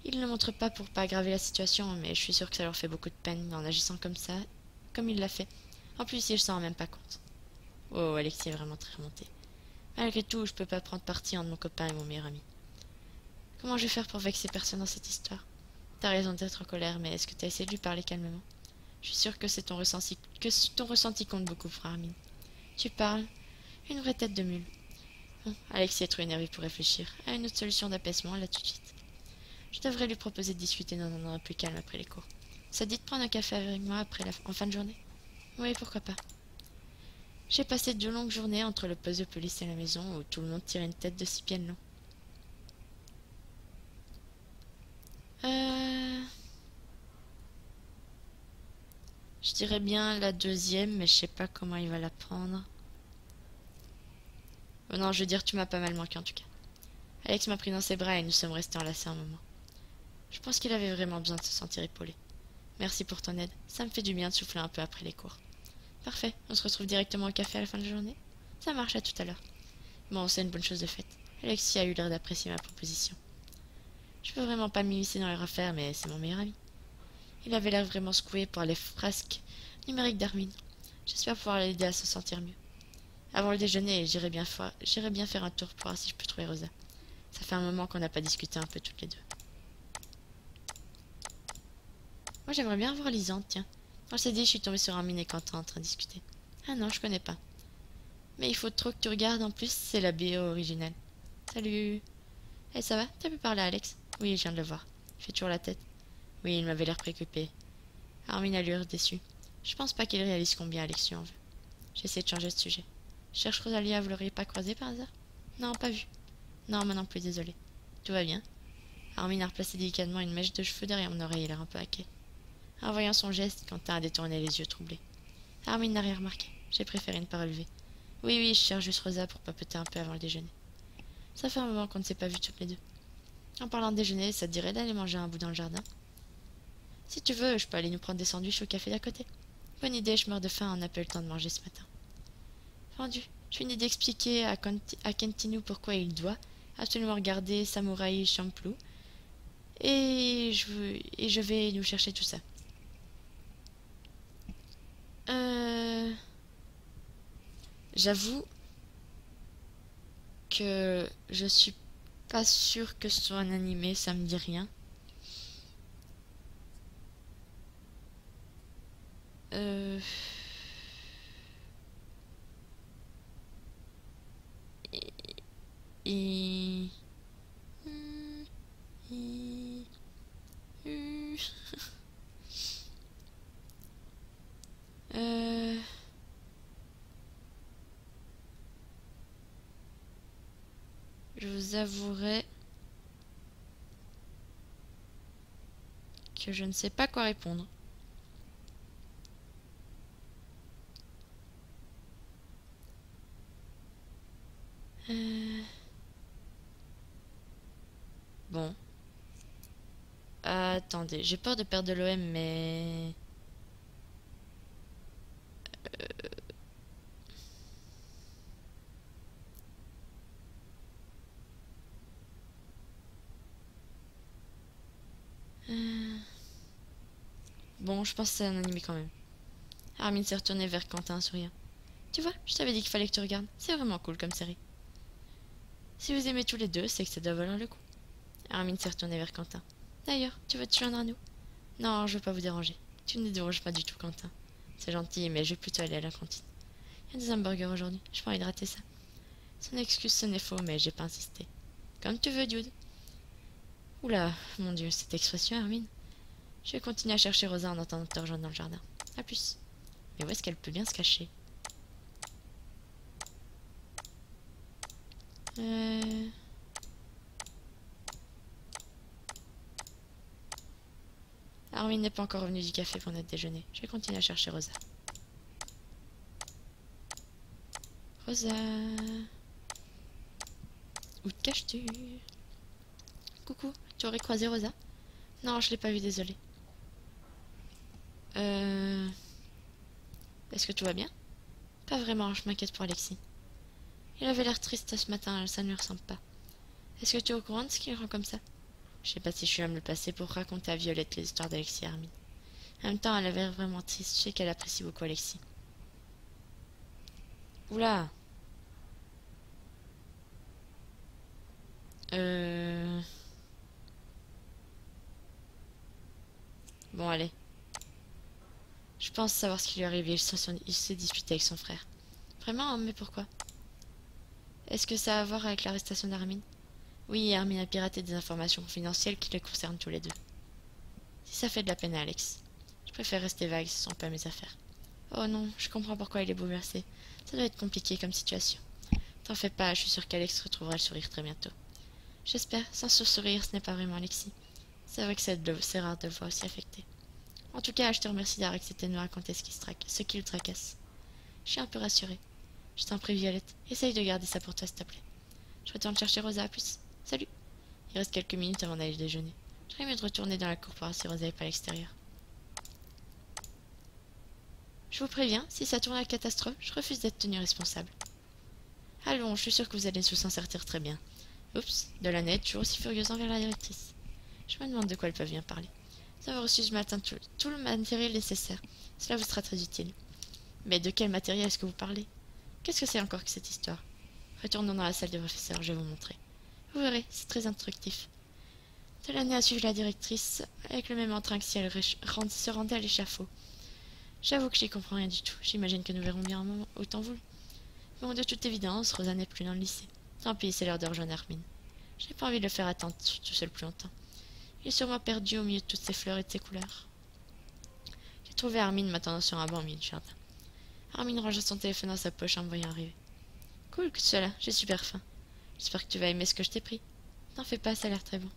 Ils ne le montrent pas pour pas aggraver la situation, mais je suis sûre que ça leur fait beaucoup de peine en agissant comme ça, comme il l'a fait. En plus, ils ne s'en rendent même pas compte. Oh, Alexis est vraiment très remonté. Malgré tout, je peux pas prendre parti entre mon copain et mon meilleur ami. Comment je vais faire pour vexer personne dans cette histoire? T'as raison d'être en colère, mais est-ce que t'as essayé de lui parler calmement? Je suis sûre que ton ressenti compte beaucoup pour Armin. Tu parles, une vraie tête de mule. Bon, Alexis est trop énervé pour réfléchir à une autre solution d'apaisement là tout de suite. Je devrais lui proposer de discuter dans un endroit plus calme après les cours. Ça te dit de prendre un café avec moi en fin de journée? Oui, pourquoi pas. J'ai passé 2 longues journées entre le poste de police et la maison où tout le monde tirait une tête de 6 pieds de long. Je dirais bien la deuxième, mais je sais pas comment il va la prendre. Oh non, je veux dire, tu m'as pas mal manqué en tout cas. Alex m'a pris dans ses bras et nous sommes restés enlacés un moment. Je pense qu'il avait vraiment besoin de se sentir épaulé. Merci pour ton aide, ça me fait du bien de souffler un peu après les cours. Parfait, on se retrouve directement au café à la fin de la journée? Ça marche, à tout à l'heure. Bon, c'est une bonne chose de faite. Alexis a eu l'air d'apprécier ma proposition. Je peux vraiment pas m'immiscer dans leur affaire, mais c'est mon meilleur ami. Il avait l'air vraiment secoué par les frasques numériques d'Armin. J'espère pouvoir l'aider à se sentir mieux. Avant le déjeuner, j'irai bien faire un tour pour voir si je peux trouver Rosa. Ça fait un moment qu'on n'a pas discuté un peu toutes les deux. Moi, j'aimerais bien voir Lisande, tiens. Quand je t'ai dit, je suis tombée sur Armin et Quentin en train de discuter. Ah non, je connais pas. Mais il faut trop que tu regardes, en plus, c'est la BO originale. Salut. Eh, ça va? T'as pu parler à Alex? Oui, je viens de le voir. Il fait toujours la tête. Oui, il m'avait l'air préoccupé. Armin a l'air déçu. Je pense pas qu'il réalise combien Alex lui en veut. J'essaie de changer de sujet. Cherche Rosalia, vous l'auriez pas croisée par hasard? Non, pas vu. Non, moi non plus, désolé. Tout va bien. Armin a replacé délicatement une mèche de cheveux derrière mon oreille, il a l'air un peu haqué. En voyant son geste, Quentin a détourné les yeux troublés. Armin n'a rien remarqué. J'ai préféré ne pas relever. Oui, je cherche juste Rosa pour papoter un peu avant le déjeuner. Ça fait un moment qu'on ne s'est pas vus toutes les deux. En parlant de déjeuner, ça te dirait d'aller manger un bout dans le jardin? Si tu veux, je peux aller nous prendre des sandwichs au café d'à côté. Bonne idée, je meurs de faim, on n'a pas eu le temps de manger ce matin. Vendu. Je finis d'expliquer à Kentinu pourquoi il doit absolument regarder Samouraï Champloo et je vais nous chercher tout ça. J'avoue que je suis pas sûre que ce soit un animé, ça me dit rien. Et... je vous avouerai que je ne sais pas quoi répondre. Bon. Attendez, j'ai peur de perdre l'OM, mais... Bon, je pense que c'est un animé quand même. Armin s'est retourné vers Quentin en souriant. Tu vois, je t'avais dit qu'il fallait que tu regardes. C'est vraiment cool comme série. Si vous aimez tous les deux, c'est que ça doit valoir le coup. Armin s'est retourné vers Quentin. D'ailleurs, tu veux te joindre à nous? Non, je veux pas vous déranger. Tu ne déranges pas du tout, Quentin. C'est gentil, mais je vais plutôt aller à la cantine. Il y a des hamburgers aujourd'hui. Je pas envie de rater ça. Son excuse sonnait faux, mais j'ai pas insisté. Comme tu veux, Dude. Oula, mon Dieu, cette expression, Armin. Je vais continuer à chercher Rosa en attendant de te rejoindre dans le jardin. A plus. Mais où est-ce qu'elle peut bien se cacher? Armin n'est pas encore revenu du café pour notre déjeuner. Je vais continuer à chercher Rosa. Rosa. Où te caches-tu? Coucou, tu aurais croisé Rosa? Non, je l'ai pas vue, désolée. Est-ce que tout va bien? Pas vraiment, je m'inquiète pour Alexis. Il avait l'air triste ce matin, ça ne lui ressemble pas. Est-ce que tu es au courant de ce qui le rend comme ça? Je sais pas si je suis à me le passer pour raconter à Violette les histoires d'Alexis et Armin. En même temps, elle avait l'air vraiment triste, je sais qu'elle apprécie beaucoup Alexis. Oula! Bon, allez. Je pense savoir ce qui lui est arrivé. Il s'est disputé avec son frère. Vraiment? Mais pourquoi? Est-ce que ça a à voir avec l'arrestation d'Armin? Oui, Armin a piraté des informations confidentielles qui les concernent tous les deux. Si ça fait de la peine à Alex. Je préfère rester vague, ce sont pas mes affaires. Oh non, je comprends pourquoi il est bouleversé. Ça doit être compliqué comme situation. T'en fais pas, je suis sûre qu'Alex retrouvera le sourire très bientôt. J'espère, sans ce sourire, ce n'est pas vraiment Alexis. C'est vrai que c'est rare de le voir aussi affecté. En tout cas, je te remercie d'avoir accepté de me raconter ce qui le tracasse. Je suis un peu rassurée. Je t'en prie, Violette, essaye de garder ça pour toi, s'il te plaît. Je retourne chercher Rosa, à plus. Salut. Il reste quelques minutes avant d'aller déjeuner. J'aurais mieux de retourner dans la cour pour voir si Rosa n'est pas à l'extérieur. Je vous préviens, si ça tourne à la catastrophe, je refuse d'être tenu responsable. Allons, je suis sûre que vous allez tous en sortir très bien. Oups, Delaney est toujours aussi furieuse envers la directrice. Je me demande de quoi elles peuvent bien parler. Nous avons reçu ce matin tout le matériel nécessaire. Cela vous sera très utile. Mais de quel matériel est-ce que vous parlez? Qu'est-ce que c'est encore que cette histoire? Retournons dans la salle des professeurs, je vais vous montrer. Vous verrez, c'est très instructif. Delaney a suivi la directrice avec le même entrain que si elle se rendait à l'échafaud. J'avoue que j'y comprends rien du tout. J'imagine que nous verrons bien un moment autant voulu. Bon, de toute évidence, Rosa n'est plus dans le lycée. Tant pis, c'est l'heure de rejoindre Armin. Je n'ai pas envie de le faire attendre tout seul plus longtemps. Il est sûrement perdu au milieu de toutes ces fleurs et de ces couleurs. J'ai trouvé Armin m'attendant sur un banc au milieu du jardin. Armin rangea son téléphone dans sa poche en me voyant arriver. Cool que tu sois là, j'ai super faim. J'espère que tu vas aimer ce que je t'ai pris. N'en fais pas, ça a l'air très bon.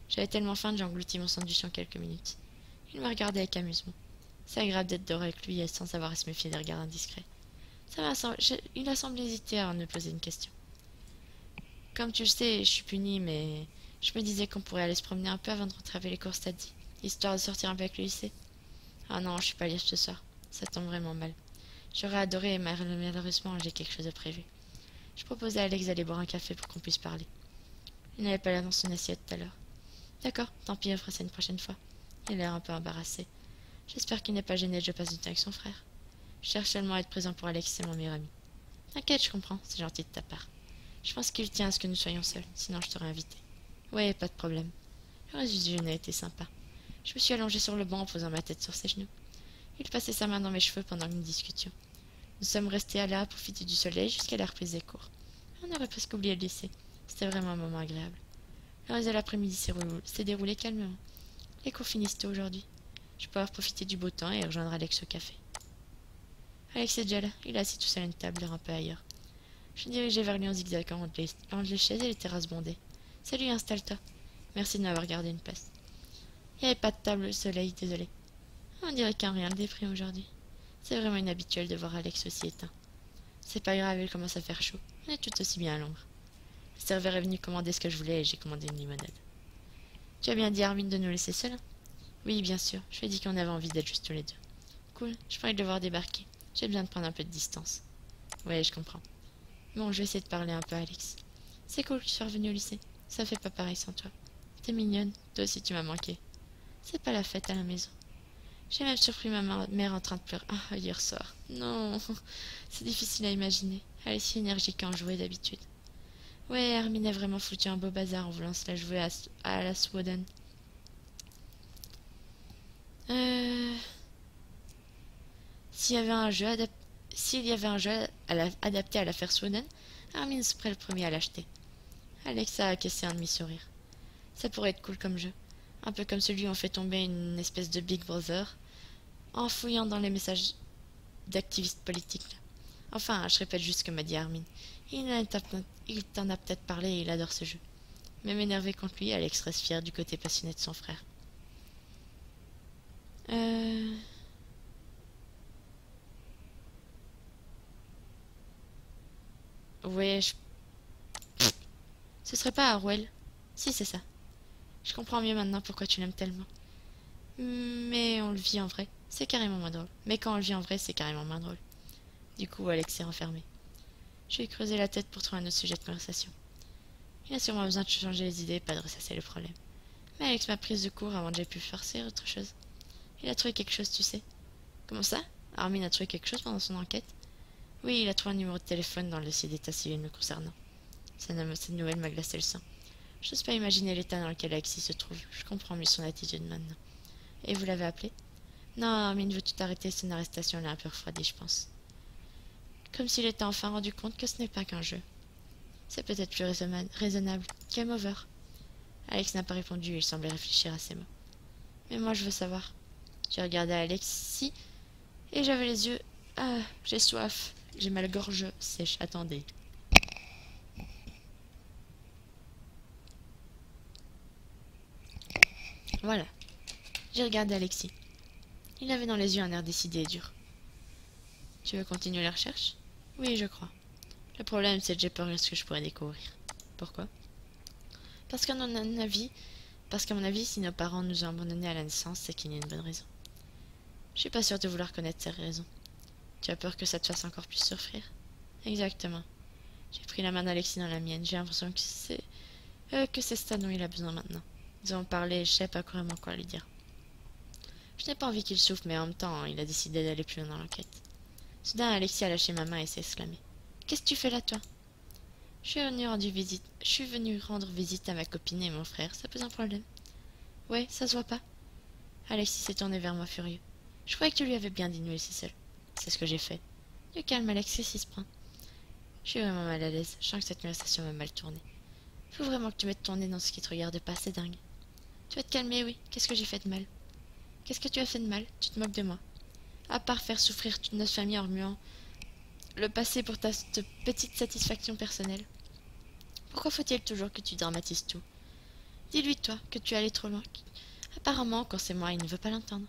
J'avais tellement faim que j'ai englouti mon sandwich en quelques minutes. Il me regardait avec amusement. C'est agréable d'être dehors avec lui et sans savoir à se méfier des regards indiscrets. Il a semblé hésiter avant de me poser une question. Comme tu le sais, je suis punie, mais je me disais qu'on pourrait aller se promener un peu avant de rentrer avec les cours, t'as dit, histoire de sortir un peu avec le lycée. Ah non, je suis pas libre ce soir. Ça tombe vraiment mal. J'aurais adoré, mais malheureusement, j'ai quelque chose de prévu. Je proposais à Alex d'aller boire un café pour qu'on puisse parler. Il n'avait pas l'air dans son assiette tout à l'heure. D'accord, tant pis, on fera ça une prochaine fois. Il a l'air un peu embarrassé. J'espère qu'il n'est pas gêné que je passe du temps avec son frère. Je cherche seulement à être présent pour Alex, c'est mon meilleur ami. T'inquiète, je comprends, c'est gentil de ta part. Je pense qu'il tient à ce que nous soyons seuls, sinon je t'aurais invité. Ouais, pas de problème. Le reste du déjeuner était sympa. Je me suis allongée sur le banc en posant ma tête sur ses genoux. Il passait sa main dans mes cheveux pendant que nous discutions. Nous sommes restés là à profiter du soleil jusqu'à la reprise des cours. On aurait presque oublié le lycée. C'était vraiment un moment agréable. Le reste de l'après-midi s'est déroulé calmement. Les cours finissent tôt aujourd'hui. Je vais pouvoir profiter du beau temps et rejoindre Alex au café. Alex est déjà là. Il est assis tout seul à une table un peu ailleurs. Je me dirigeais vers lui en zigzagant entre les chaises et les terrasses bondées. Salut, installe-toi. Merci de m'avoir gardé une place. Il n'y avait pas de table au soleil, désolé. On dirait qu'un rien le déprime aujourd'hui. C'est vraiment inhabituel de voir Alex aussi éteint. C'est pas grave, il commence à faire chaud. On est tout aussi bien à l'ombre. Le serveur est venu commander ce que je voulais et j'ai commandé une limonade. Tu as bien dit à Armin de nous laisser seuls? Oui, bien sûr. Je lui ai dit qu'on avait envie d'être juste tous les deux. Cool, je pourrais le devoir débarquer. J'ai besoin de prendre un peu de distance. Ouais, je comprends. Bon, je vais essayer de parler un peu à Alex. C'est cool que tu sois revenu au lycée. Ça fait pas pareil sans toi. T'es mignonne. Toi aussi, tu m'as manqué. C'est pas la fête à la maison. J'ai même surpris ma mère en train de pleurer. Ah, hier soir. Non, c'est difficile à imaginer. Elle est si énergique à en jouer d'habitude. Ouais, Hermine a vraiment foutu un beau bazar en voulant se la jouer à la Swoden. Euh... S'il y avait un jeu adapté à l'affaire Swoden, Hermine serait le premier à l'acheter. Alex a cassé un demi-sourire. Ça pourrait être cool comme jeu. Un peu comme celui où on fait tomber une espèce de Big Brother en fouillant dans les messages d'activistes politiques. Enfin, je répète juste ce que m'a dit Armin. Il t'en a peut-être parlé et il adore ce jeu. Même énervé contre lui, Alex reste fier du côté passionné de son frère. Ouais, ce serait pas Arwell? Si, c'est ça. Je comprends mieux maintenant pourquoi tu l'aimes tellement. Mais on le vit en vrai. C'est carrément moins drôle. Mais quand on le vit en vrai, c'est carrément moins drôle. Du coup, Alex s'est renfermé. Je lui ai creusé la tête pour trouver un autre sujet de conversation. Il a sûrement besoin de changer les idées et pas de ressasser le problème. Mais Alex m'a prise de court avant que j'aie pu forcer autre chose. Il a trouvé quelque chose, tu sais. Comment ça? Armin a trouvé quelque chose pendant son enquête? Oui, il a trouvé un numéro de téléphone dans le dossier d'état civil me concernant. Cette nouvelle m'a glacé le sang. Je n'ose pas imaginer l'état dans lequel Alexis se trouve. Je comprends mieux son attitude maintenant. Et vous l'avez appelé? Non, Armin veut tout arrêter, son arrestation l'a un peu refroidi, je pense. Comme s'il était enfin rendu compte que ce n'est pas qu'un jeu. C'est peut-être plus raisonnable. Game over. Alex n'a pas répondu, il semblait réfléchir à ses mots. Mais moi, je veux savoir. J'ai regardé Alexis et j'avais les yeux... Ah, j'ai soif. J'ai ma gorge sèche. Attendez. Voilà. J'ai regardé Alexis. Il avait dans les yeux un air décidé et dur. Tu veux continuer la recherche? Oui, je crois. Le problème, c'est que j'ai peur de ce que je pourrais découvrir. Pourquoi? Parce qu'à mon avis, si nos parents nous ont abandonnés à la naissance, c'est qu'il y a une bonne raison. Je suis pas sûre de vouloir connaître ces raisons. Tu as peur que ça te fasse encore plus souffrir? Exactement. J'ai pris la main d'Alexis dans la mienne. J'ai l'impression que c'est ça dont il a besoin maintenant. Nous avons parlé et je sais pas vraiment quoi lui dire. Je n'ai pas envie qu'il souffre, mais en même temps, il a décidé d'aller plus loin dans l'enquête. Soudain, Alexis a lâché ma main et s'est exclamé. Qu'est-ce que tu fais là, toi? Je suis venu rendre visite à ma copine et mon frère. Ça pose un problème? Ouais, ça se voit pas. Alexis s'est tourné vers moi furieux. Je croyais que tu lui avais bien dit de nous laisser seuls. C'est ce que j'ai fait. Du calme, Alexis, s'il se prend. Je suis vraiment mal à l'aise. Je sens que cette conversation m'a mal tourné. Faut vraiment que tu mettes ton nez dans ce qui te regarde pas, c'est dingue. Tu vas te calmer, oui. Qu'est-ce que j'ai fait de mal? Qu'est-ce que tu as fait de mal? Tu te moques de moi. À part faire souffrir toute notre famille en remuant le passé pour ta petite satisfaction personnelle. Pourquoi faut-il toujours que tu dramatises tout? Dis-lui, toi, que tu es allé trop loin. Apparemment, quand c'est moi, il ne veut pas l'entendre.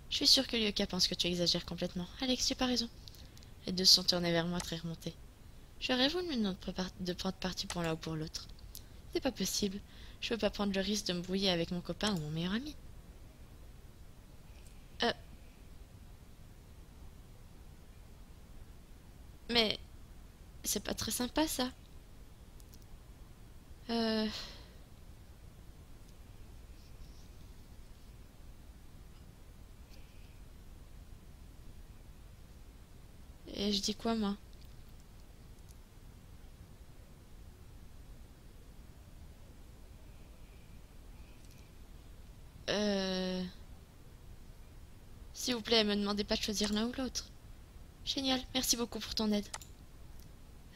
Je suis sûre que Lyoka pense que tu exagères complètement. Alex, tu n'as pas raison. Les deux se sont tournés vers moi très remontés. J'aurais voulu de prendre parti pour l'un ou pour l'autre. C'est pas possible. Je veux pas prendre le risque de me brouiller avec mon copain ou mon meilleur ami. Mais c'est pas très sympa, ça. Et je dis quoi, moi? S'il vous plaît, me demandez pas de choisir l'un ou l'autre. Génial, merci beaucoup pour ton aide.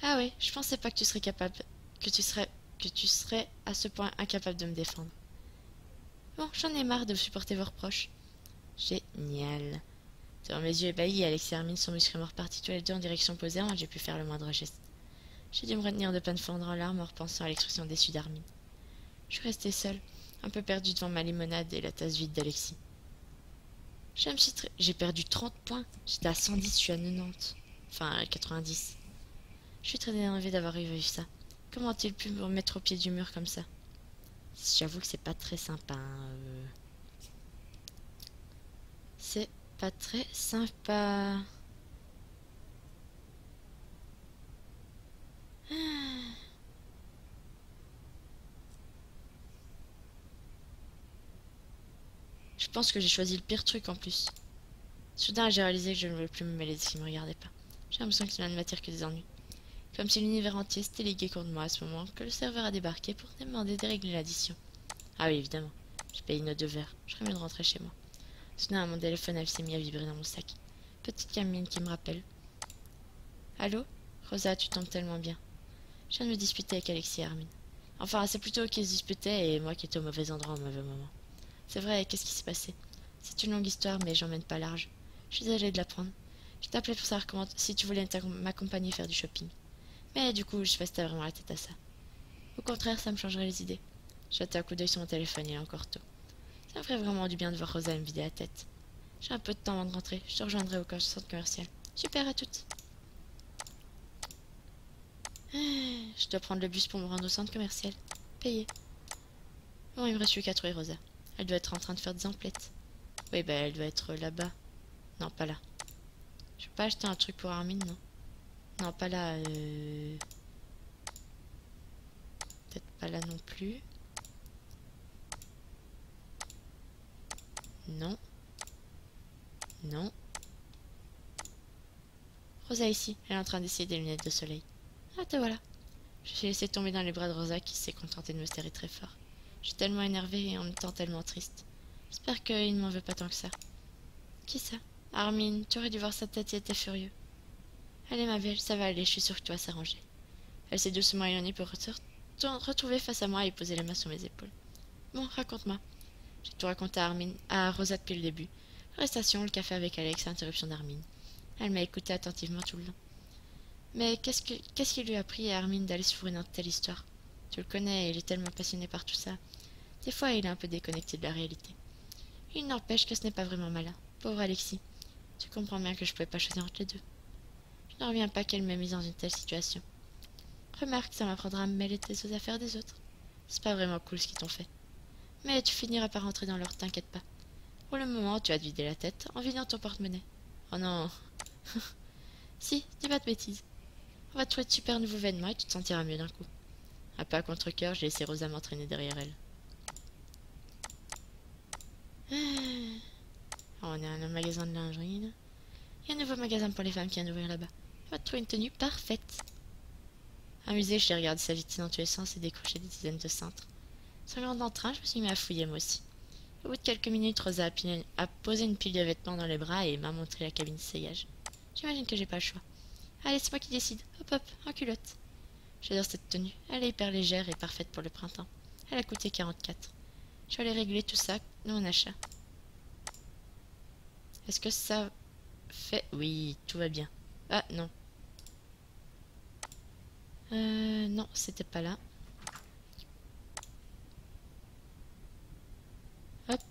Ah oui, je pensais pas que tu serais capable... Que tu serais à ce point incapable de me défendre. Bon, j'en ai marre de supporter vos reproches. Génial. Devant mes yeux ébahis, Alex et Hermine sont musclément repartis tous les deux en direction opposée avant que j'ai pu faire le moindre geste. J'ai dû me retenir de pas me fondre en larmes en repensant à l'expression déçue d'Hermine. Je suis restée seule, un peu perdue devant ma limonade et la tasse vide d'Alexis. J'ai perdu 30 points. J'étais à 110, je suis à 90. Enfin, à 90. Je suis très énervée d'avoir revu ça. Comment a-t-il pu me mettre au pied du mur comme ça? J'avoue que c'est pas très sympa. C'est pas très sympa. Je pense que j'ai choisi le pire truc en plus. Soudain, j'ai réalisé que je ne voulais plus me mêler de ce qui me regardait pas. J'ai l'impression que cela ne m'attire que des ennuis. Comme si l'univers entier s'était légué contre moi à ce moment que le serveur a débarqué pour demander de régler l'addition. Ah oui, évidemment. J'ai payé une note de verre. Je serais mieux de rentrer chez moi. Soudain, mon téléphone s'est mis à vibrer dans mon sac. Petite gamine qui me rappelle. Allô? Rosa, tu tombes tellement bien. Je viens de me disputer avec Alexis et Hermine. Enfin, c'est plutôt eux qui se disputaient et moi qui étais au mauvais endroit au mauvais moment. C'est vrai, qu'est-ce qui s'est passé? C'est une longue histoire, mais j'emmène pas large. Je suis désolée de l'apprendre. Je t'appelais pour savoir si tu voulais m'accompagner faire du shopping. Mais du coup, je sais pas si t'as vraiment la tête à ça. Au contraire, ça me changerait les idées. J'ai jeté un coup d'œil sur mon téléphone, il est encore tôt. Ça me ferait vraiment du bien de voir Rosa me vider la tête. J'ai un peu de temps avant de rentrer. Je te rejoindrai au centre commercial. Super, à toutes. Je dois prendre le bus pour me rendre au centre commercial. Payé. Bon, il me reste plus qu'à trouver Rosa. Elle doit être en train de faire des emplettes. Oui, bah elle doit être là-bas. Non, pas là. Je peux pas acheter un truc pour Armin, non? Non, pas là. Peut-être pas là non plus. Non. Non. Rosa ici. Elle est en train d'essayer des lunettes de soleil. Ah, te voilà. Je suis laissé tomber dans les bras de Rosa qui s'est contentée de me serrer très fort. Je suis tellement énervée et en même temps tellement triste. J'espère qu'il ne m'en veut pas tant que ça. Qui ça? Armin, tu aurais dû voir sa tête, il était furieux. Allez ma belle, ça va aller, je suis sûre que tu vas s'arranger. Elle s'est doucement éloignée pour retrouver face à moi et poser les mains sur mes épaules. Bon, raconte-moi. J'ai tout raconté à Rosa depuis le début. L'arrestation, le café avec Alex, l'interruption d'Armin. Elle m'a écouté attentivement tout le long. Mais qu'est-ce qui lui a pris à Armin d'aller s'ouvrir une telle histoire? Tu le connais, il est tellement passionné par tout ça. Des fois, il est un peu déconnecté de la réalité. Il n'empêche que ce n'est pas vraiment malin. Pauvre Alexis. Tu comprends bien que je ne pouvais pas choisir entre les deux. Je ne reviens pas qu'elle m'ait mise dans une telle situation. Remarque, ça m'apprendra à me mêler des affaires des autres. C'est pas vraiment cool ce qu'ils t'ont fait. Mais tu finiras par rentrer dans leur, t'inquiète pas. Pour le moment, tu vas te vider la tête en vidant ton porte-monnaie. Oh non. Si, dis pas de bêtises. On va te trouver de super nouveaux vêtements et tu te sentiras mieux d'un coup. Un peu à contre-cœur, j'ai laissé Rosa m'entraîner derrière elle. Oh, on est à un magasin de lingerie, là. Il y a un nouveau magasin pour les femmes qui vient d'ouvrir là-bas. On va te trouver une tenue parfaite. Amusée, je l'ai regardé sa vitrine dans tous les sens et décroché des dizaines de cintres. Sans grande entrain, je me suis mis à fouiller moi aussi. Au bout de quelques minutes, Rosa a posé une pile de vêtements dans les bras et m'a montré la cabine d'essayage. J'imagine que j'ai pas le choix. Allez, c'est moi qui décide. Hop hop, en culotte. J'adore cette tenue. Elle est hyper légère et parfaite pour le printemps. Elle a coûté 44. Je vais aller régler tout ça dans mon achat. Est-ce que ça fait... Oui, tout va bien. Ah, non. Non, c'était pas là. Hop.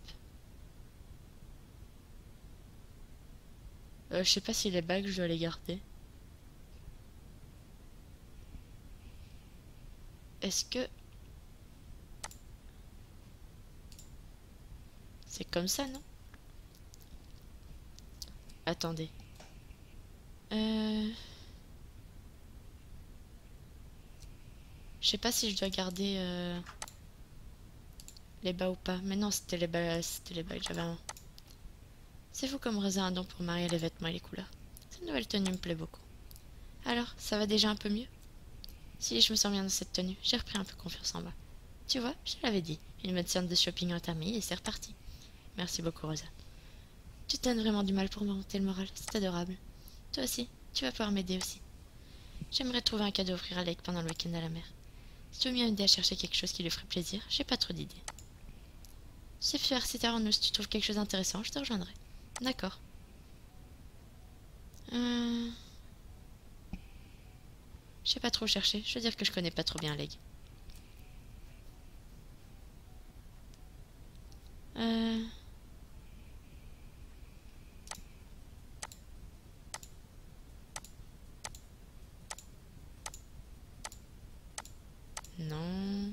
Je sais pas si les bagues, je dois les garder. Est-ce que... C'est comme ça, non? Attendez. Je sais pas si je dois garder les bas ou pas. Mais non, c'était les bas que j'avais avant. C'est fou comme Rosa a un don pour marier les vêtements et les couleurs. Cette nouvelle tenue me plaît beaucoup. Alors, ça va déjà un peu mieux? Si, je me sens bien dans cette tenue. J'ai repris un peu confiance en moi. Tu vois, je te l'avais dit. Une bonne séance de shopping entamée et c'est reparti. Merci beaucoup, Rosa. Tu te donnes vraiment du mal pour me remonter le moral. C'est adorable. Toi aussi, tu vas pouvoir m'aider aussi. J'aimerais trouver un cadeau à offrir à Lake pendant le week-end à la mer. Si tu veux bien m'aider à chercher quelque chose qui lui ferait plaisir, j'ai pas trop d'idées. C'est faire si tard, si tu trouves quelque chose d'intéressant, je te rejoindrai. D'accord. Je sais pas trop chercher. Je veux dire que je connais pas trop bien Leg. Non.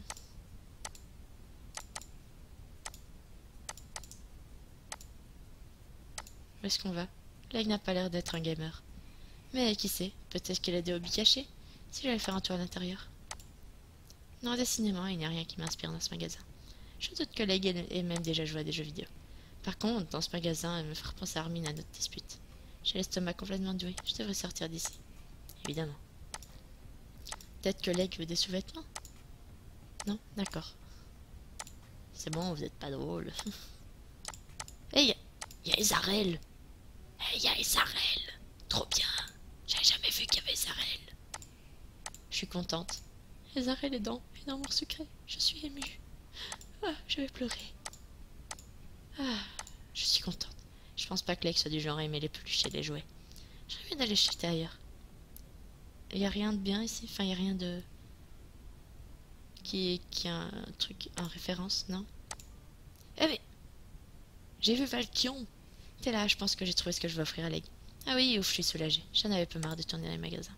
Où est-ce qu'on va? Leg n'a pas l'air d'être un gamer. Mais qui sait, peut-être qu'il a des hobbies cachés. Si j'allais faire un tour à l'intérieur. Non, décidément, il n'y a rien qui m'inspire dans ce magasin. Je doute que Leg ait même déjà joué à des jeux vidéo. Par contre, dans ce magasin, elle me fait penser à Armin à notre dispute. J'ai l'estomac complètement doué. Je devrais sortir d'ici. Évidemment. Peut-être que Leg veut des sous-vêtements? Non? D'accord. C'est bon, vous êtes pas drôle. Hé, y a Ezarel! Hé, y a Ezarel! Trop bien! J'avais jamais vu qu'il y avait Ezarel. Je suis contente. Ezarel est dans une amour sucré. Je suis émue. Ah, je vais pleurer. Ah, je suis contente. Je pense pas que Leg soit du genre à aimer les peluches et les jouets. J'aimerais bien d'aller chuter ailleurs. Y a rien de bien ici? Enfin, y a rien de... Qui a un truc en référence, non? Eh mais... J'ai vu Valkion! T'es là, je pense que j'ai trouvé ce que je veux offrir à Leg. Ah oui, ouf, je suis soulagée. J'en avais peu marre de tourner dans les magasins.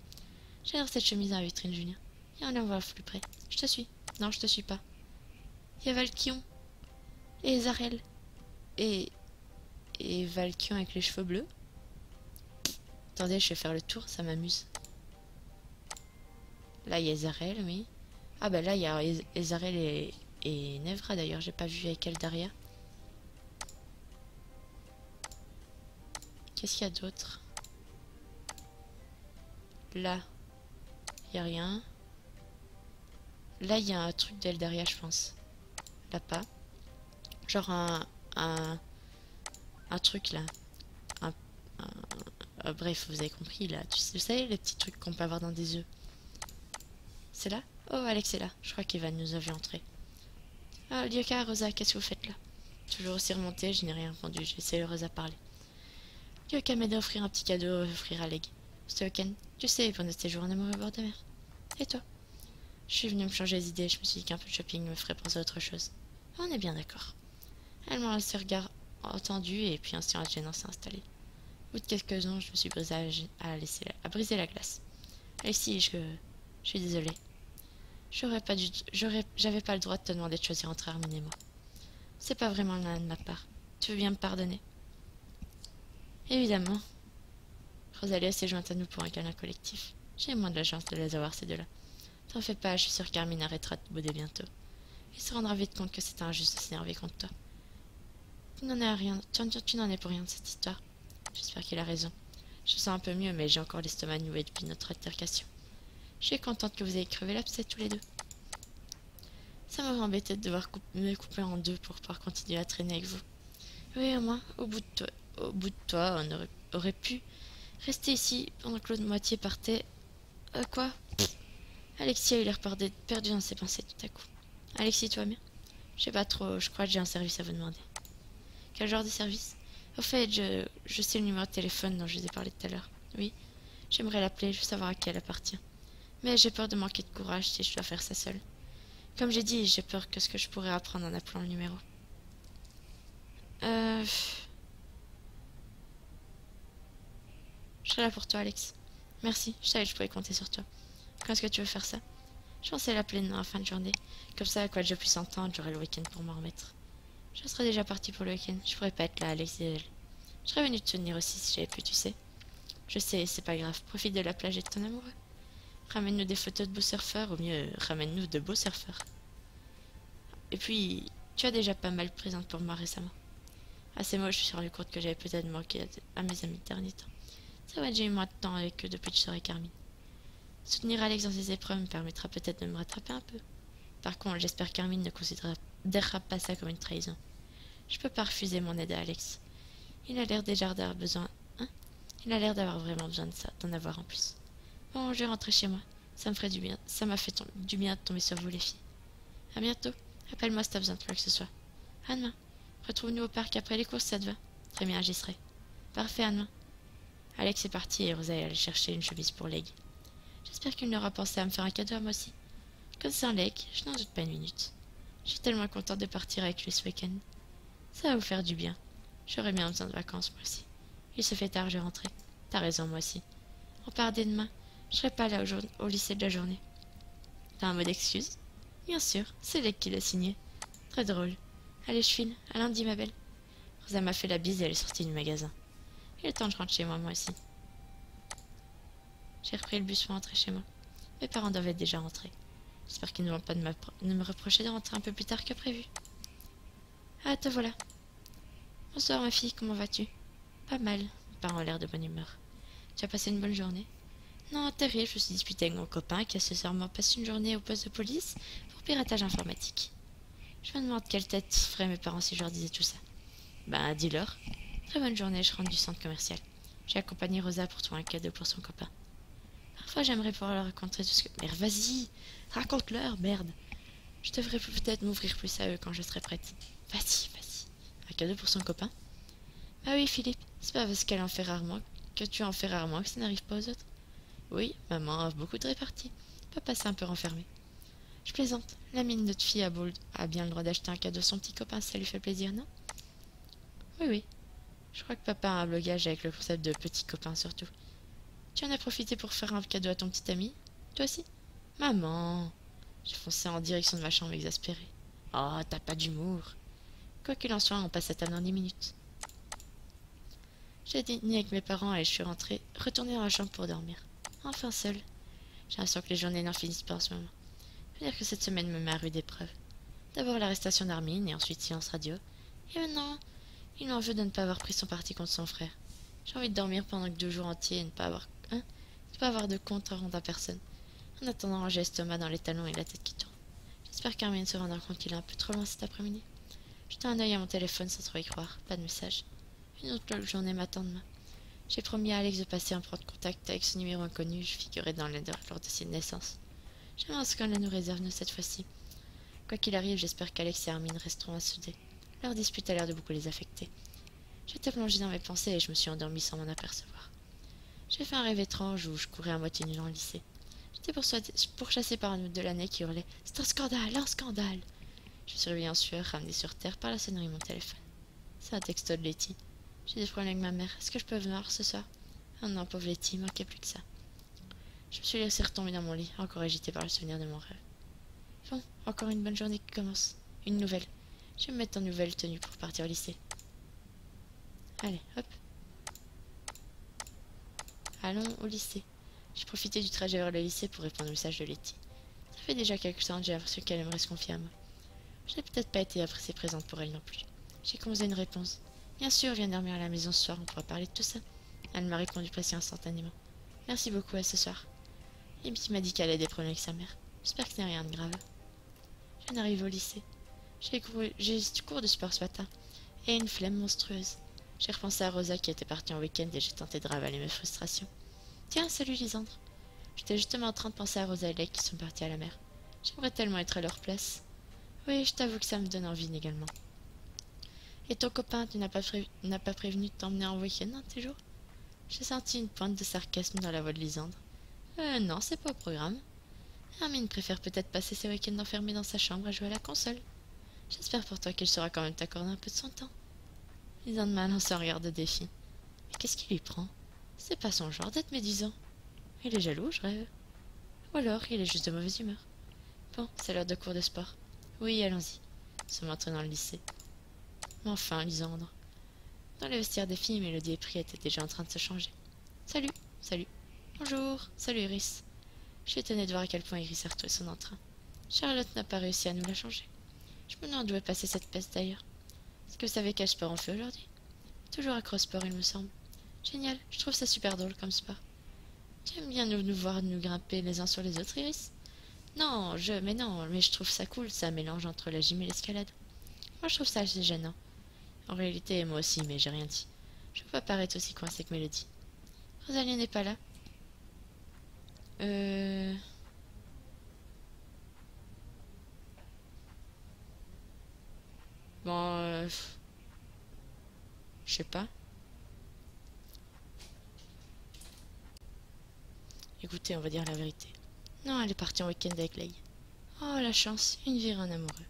J'adore cette chemise dans la vitrine, Julien. Et on en voit plus près. Je te suis. Non, je te suis pas. Il y a Valkion. Et Zarel. Et... Et Valkion avec les cheveux bleus. Attendez, je vais faire le tour, ça m'amuse. Là, il y a Zarel, oui. Ah bah là, il y a Ezarel et Nevra, d'ailleurs. J'ai pas vu avec elle derrière. Qu'est-ce qu'il y a d'autre? Là, il y a rien. Là, il y a un truc d'Eldaria, je pense. Là, pas. Genre un truc, là. Un, bref, vous avez compris, là. Vous savez, les petits trucs qu'on peut avoir dans des œufs. C'est là? Oh, Alex est là. Je crois qu'Evan nous a vu entrer. Ah, Lyoka, Rosa, qu'est-ce que vous faites là? Toujours aussi remonté, je n'ai rien répondu. J'ai essayé de Rosa parler. Lyoka m'aide à offrir un petit cadeau à offrir à Leg. Stoken, tu sais, pour notre séjour en amoureux bord de mer. Et toi? Je suis venue me changer les idées, je me suis dit qu'un peu de shopping me ferait penser à autre chose. On est bien d'accord. Elle m'a laissé regard entendu et puis un silence gênant s'est installé. Au bout de quelques secondes, je me suis brisé à briser la glace. Alexis, je suis désolée. J'avais pas le droit de te demander de choisir entre Armin et moi. C'est pas vraiment l'un de ma part. Tu veux bien me pardonner? Évidemment. Rosalia s'est jointe à nous pour un câlin collectif. J'ai moins de la chance de les avoir ces deux-là. T'en fais pas, je suis sûre qu'Armin arrêtera de bouder bientôt. Il se rendra vite compte que c'est injuste de s'énerver contre toi. Tu n'en es rien, tu n'en es pour rien de cette histoire. J'espère qu'il a raison. Je me sens un peu mieux, mais j'ai encore l'estomac noué depuis notre altercation. Je suis contente que vous ayez crevé l'abcès tous les deux. Ça m'aurait embêté de devoir me couper en deux pour pouvoir continuer à traîner avec vous. Oui, au moins, au bout de toi, on aurait pu rester ici pendant que l'autre moitié partait. Quoi? Alexis a eu l'air perdu dans ses pensées tout à coup. Alexis, toi bien? Je sais pas trop, je crois que j'ai un service à vous demander. Quel genre de service? Au fait, je sais le numéro de téléphone dont je vous ai parlé tout à l'heure. Oui, j'aimerais l'appeler, je veux savoir à qui elle appartient. Mais j'ai peur de manquer de courage si je dois faire ça seule. Comme j'ai dit, j'ai peur que ce que je pourrais apprendre en appelant le numéro. Je serai là pour toi, Alex. Merci, je savais que je pouvais compter sur toi. Quand est-ce que tu veux faire ça? Je pensais l'appeler demain en fin de journée. Comme ça, à quoi je puisse entendre, j'aurai le week-end pour m'en remettre. Je serai déjà partie pour le week-end. Je pourrais pas être là, Alex et elle. Je serais venue te soutenir aussi si j'avais pu, tu sais. Je sais, c'est pas grave. Profite de la plage et de ton amoureux. Ramène-nous des photos de beaux surfeurs, ou mieux, ramène-nous de beaux surfeurs. Et puis, tu as déjà pas mal présente pour moi récemment. À ces mots, je me suis rendu compte que j'avais peut-être manqué à mes amis de dernier temps. C'est vrai que j'ai eu moins de temps avec eux depuis que je serai Carmine. Soutenir Alex dans ses épreuves me permettra peut-être de me rattraper un peu. Par contre, j'espère qu'Hermine ne considérera pas ça comme une trahison. Je peux pas refuser mon aide à Alex. Il a l'air déjà d'avoir besoin... Hein? Il a l'air d'avoir vraiment besoin de ça, d'en avoir en plus. Bon, je vais rentrer chez moi. Ça me ferait du bien. Ça m'a fait du bien de tomber sur vous, les filles. À bientôt. Appelle-moi si t'as besoin de quoi que ce soit. À demain. Retrouve-nous au parc après les courses, ça te va? Très bien, j'y serai. Parfait, à demain. Alex est parti et Rosa est allée chercher une chemise pour Leg. J'espère qu'il n'aura pensé à me faire un cadeau à moi aussi. Concernant Leg, je n'en doute pas une minute. Je suis tellement contente de partir avec lui ce week-end. Ça va vous faire du bien. J'aurais bien besoin de vacances, moi aussi. Il se fait tard, je vais rentrer. T'as raison, moi aussi. On part dès demain. Je serai pas là au lycée de la journée. T'as un mot d'excuse? Bien sûr, c'est Leg qui l'a signé. Très drôle. Allez, je file. À lundi, ma belle. Rosa m'a fait la bise et elle est sortie du magasin. Il est temps que je rentre chez moi, moi aussi. J'ai repris le bus pour rentrer chez moi. Mes parents doivent être déjà rentrés. J'espère qu'ils ne vont pas de me reprocher de rentrer un peu plus tard que prévu. Ah, te voilà. Bonsoir, ma fille, comment vas-tu? Pas mal. Mes parents ont l'air de bonne humeur. Tu as passé une bonne journée? Non, terrible, je me suis disputée avec mon copain qui a accessoirement passé une journée au poste de police pour piratage informatique. Je me demande quelle tête feraient mes parents si je leur disais tout ça. Ben, dis-leur. Très bonne journée, je rentre du centre commercial. J'ai accompagné Rosa pour trouver un cadeau pour son copain. Parfois, j'aimerais pouvoir leur raconter tout ce que... Merde, vas-y, raconte-leur, merde. Je devrais peut-être m'ouvrir plus à eux quand je serai prête. Vas-y, vas-y. Un cadeau pour son copain? Ah oui, Philippe, c'est pas parce qu'elle en fait rarement que tu en fais rarement que ça n'arrive pas aux autres. Oui, maman a beaucoup de réparties. Papa s'est un peu renfermé. Je plaisante. La mine de notre fille a bien le droit d'acheter un cadeau à son petit copain si ça lui fait plaisir, non? Oui, oui. Je crois que papa a un blogage avec le concept de petit copain surtout. Tu en as profité pour faire un cadeau à ton petit ami? Toi aussi? Maman! J'ai foncé en direction de ma chambre exaspérée. Oh, t'as pas d'humour. Quoi qu'il en soit, on passe à table dans 10 minutes. J'ai dîné avec mes parents et je suis retournée dans la chambre pour dormir. Enfin seule. J'ai l'impression que les journées n'en finissent pas en ce moment. Je veux dire que cette semaine me met à rude épreuve. D'abord l'arrestation d'Armin et ensuite silence radio. Et maintenant, il m'en veut de ne pas avoir pris son parti contre son frère. J'ai envie de dormir pendant que 2 jours entiers et ne pas avoir de compte à rendre à personne. En attendant, j'ai l'estomac dans les talons et la tête qui tourne. J'espère qu'Armin se rendra compte qu'il est un peu trop loin cet après-midi. Jeter un œil à mon téléphone sans trop y croire. Pas de message. Une autre journée m'attend demain. J'ai promis à Alex de passer en prendre contact avec ce numéro inconnu. Je figurais dans leur dossier de naissance. J'aimerais ce qu'on nous réserve nous cette fois-ci. Quoi qu'il arrive, j'espère qu'Alex et Armin resteront assoudés. Leur dispute a l'air de beaucoup les affecter. J'étais plongée dans mes pensées et je me suis endormie sans m'en apercevoir. J'ai fait un rêve étrange où je courais à moitié nue dans le lycée. J'étais pourchassée par un autre de l'année qui hurlait « C'est un scandale, un scandale !» Je me suis réveillée en sueur, ramenée sur terre par la sonnerie de mon téléphone. C'est un texto de Letty. J'ai des problèmes avec ma mère. Est-ce que je peux venir ce soir? Oh non, pauvre Letty, il manquait plus que ça. Je me suis laissée retomber dans mon lit, encore agitée par le souvenir de mon rêve. Bon, encore une bonne journée qui commence. Une nouvelle. Je vais me mettre en nouvelle tenue pour partir au lycée. Allez, hop. Allons au lycée. J'ai profité du trajet vers le lycée pour répondre au message de Letty. Ça fait déjà quelque temps que j'ai l'impression qu'elle aimerait se confier à moi. Je n'ai peut-être pas été assez présente pour elle non plus. J'ai composé une réponse. Bien sûr, viens dormir à la maison ce soir, on pourra parler de tout ça. Elle m'a répondu presque instantanément. Merci beaucoup, à ce soir. Et puis m'a dit qu'elle avait des problèmes avec sa mère. J'espère que ce n'est rien de grave. Je viens d'arriver au lycée. J'ai cours de sport ce matin. Et une flemme monstrueuse. J'ai repensé à Rosa qui était partie en week-end et j'ai tenté de ravaler mes frustrations. Tiens, salut Lisandre. J'étais justement en train de penser à Rosa et Lec qui sont partis à la mer. J'aimerais tellement être à leur place. Oui, je t'avoue que ça me donne envie également. Et ton copain, tu n'as pas prévenu de t'emmener en week-end un de tes jours? J'ai senti une pointe de sarcasme dans la voix de Lisandre. Non, c'est pas au programme. Hermine préfère peut-être passer ses week-ends enfermée dans sa chambre à jouer à la console. J'espère pour toi qu'elle saura quand même t'accorder un peu de son temps. Lisandre m'a lancé un regard de défi. Mais qu'est-ce qui lui prend? C'est pas son genre d'être médisant. Il est jaloux, je rêve. Ou alors, il est juste de mauvaise humeur. Bon, c'est l'heure de cours de sport. Oui, allons-y. Sommes entrés dans le lycée. Mais enfin, Lisandre. Dans le vestiaire des filles, Mélodie et Pri étaient déjà en train de se changer. Salut, salut. Bonjour, salut Iris. Je suis étonnée de voir à quel point Iris a retrouvé son entrain. Charlotte n'a pas réussi à nous la changer. Je me demande où est passée cette peste d'ailleurs. Est-ce que vous savez quel sport on fait aujourd'hui? Toujours accro-sport, il me semble. Génial, je trouve ça super drôle comme sport. J'aime bien nous voir nous grimper les uns sur les autres, Iris. Mais non, mais je trouve ça cool, ça mélange entre la gym et l'escalade. Moi, je trouve ça assez gênant. En réalité, moi aussi, mais j'ai rien dit. Je veux pas paraître aussi coincée que Mélodie. Rosalie n'est pas là. Euh... Bon, je sais pas. Écoutez, on va dire la vérité. Non, elle est partie en week-end avec Leigh. Oh, la chance, une vie, un amoureux.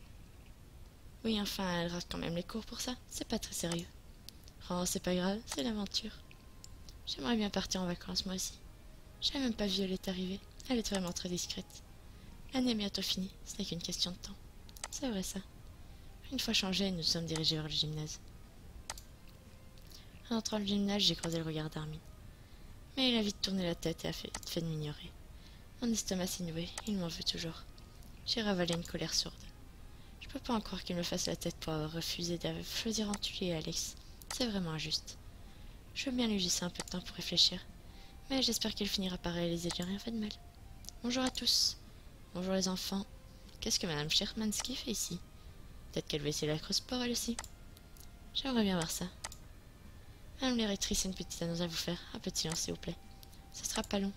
Oui, enfin, elle rate quand même les cours pour ça. C'est pas très sérieux. Oh, c'est pas grave, c'est l'aventure. J'aimerais bien partir en vacances, moi aussi. J'ai même pas vu Violette arriver. Elle est vraiment très discrète. L'année est bientôt finie, ce n'est qu'une question de temps. C'est vrai ça. Une fois changés, nous sommes dirigés vers le gymnase. En entrant au gymnase, j'ai croisé le regard d'Armin. Mais il a vite tourné la tête et a fait de m'ignorer. Mon estomac s'est noué, il m'en veut toujours. J'ai ravalé une colère sourde. Je peux pas en croire qu'il me fasse la tête pour avoir refusé de choisir en tuer Alex. C'est vraiment injuste. Je veux bien lui laisser un peu de temps pour réfléchir, mais j'espère qu'il finira par réaliser que j'ai rien fait de mal. Bonjour à tous. Bonjour les enfants. Qu'est-ce que Madame Shermansky fait ici? Peut-être qu'elle veut essayer la cross-sport elle aussi. J'aimerais bien voir ça. Madame la rectrice, une petite annonce à vous faire. Un peu de silence s'il vous plaît. Ce sera pas long.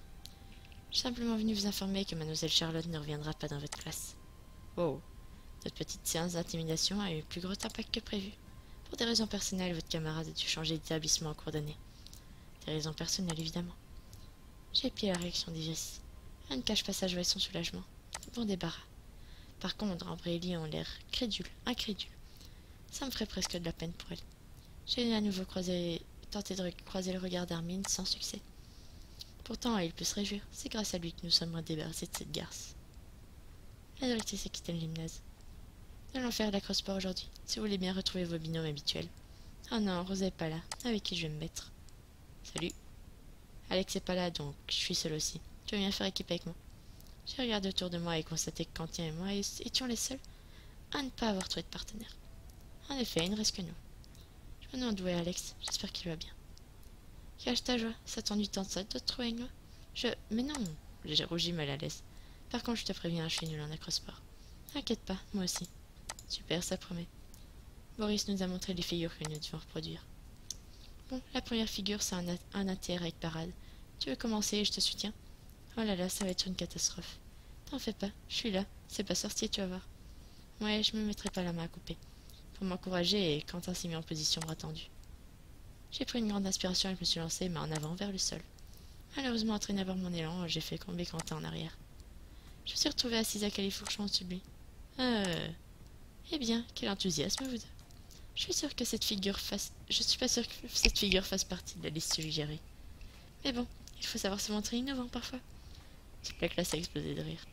Je suis simplement venue vous informer que Mademoiselle Charlotte ne reviendra pas dans votre classe. Wow. Notre petite séance d'intimidation a eu plus gros impact que prévu. Pour des raisons personnelles, votre camarade a dû changer d'établissement en cours d'année. Des raisons personnelles, évidemment. J'ai épié la réaction d'Iris. Elle ne cache pas sa joie et son soulagement. Bon débarras. Par contre, Ambre et Ellie ont l'air incrédules. Ça me ferait presque de la peine pour elle. J'ai à nouveau tenté de croiser le regard d'Armin sans succès. Pourtant, il peut se réjouir. C'est grâce à lui que nous sommes débarrassés de cette garce. La directrice a quitté le gymnase. Nous allons faire de la cross-sport aujourd'hui, si vous voulez bien retrouver vos binômes habituels. Oh non, Rosa est pas là. Avec qui je vais me mettre? Salut. Alex est pas là, donc je suis seule aussi. Tu veux bien faire équipe avec moi? J'ai regardé autour de moi et constaté que Quentin et moi étions les seuls à ne pas avoir trouvé de partenaire. En effet, il ne reste que nous. Je me demande où est Alex. J'espère qu'il va bien. Cache ta joie. Ça t'ennuie tant de ça de te trouver avec moi? Mais non. J'ai rougi mal à l'aise. Par contre, je te préviens, je suis nulle en acrosport. T'inquiète pas, moi aussi. Super, ça promet. Boris nous a montré les figures que nous devions reproduire. Bon, la première figure, c'est un ATR avec parade. Tu veux commencer et je te soutiens? Oh là là, ça va être une catastrophe. T'en fais pas, je suis là. C'est pas sorcier, tu vas voir. Ouais, je me mettrai pas la main à couper. Pour m'encourager, et Quentin s'est mis en position bras tendu. J'ai pris une grande inspiration et je me suis lancée main en avant vers le sol. Malheureusement, entraîné par mon élan, j'ai fait tomber Quentin en arrière. Je me suis retrouvée assise à califourchon au-dessus de lui. Eh bien, quel enthousiasme, vous deux. Je suis pas sûre que cette figure fasse partie de la liste suggérée. Mais bon, il faut savoir se montrer innovant parfois. Toute la classe a explosé de rire.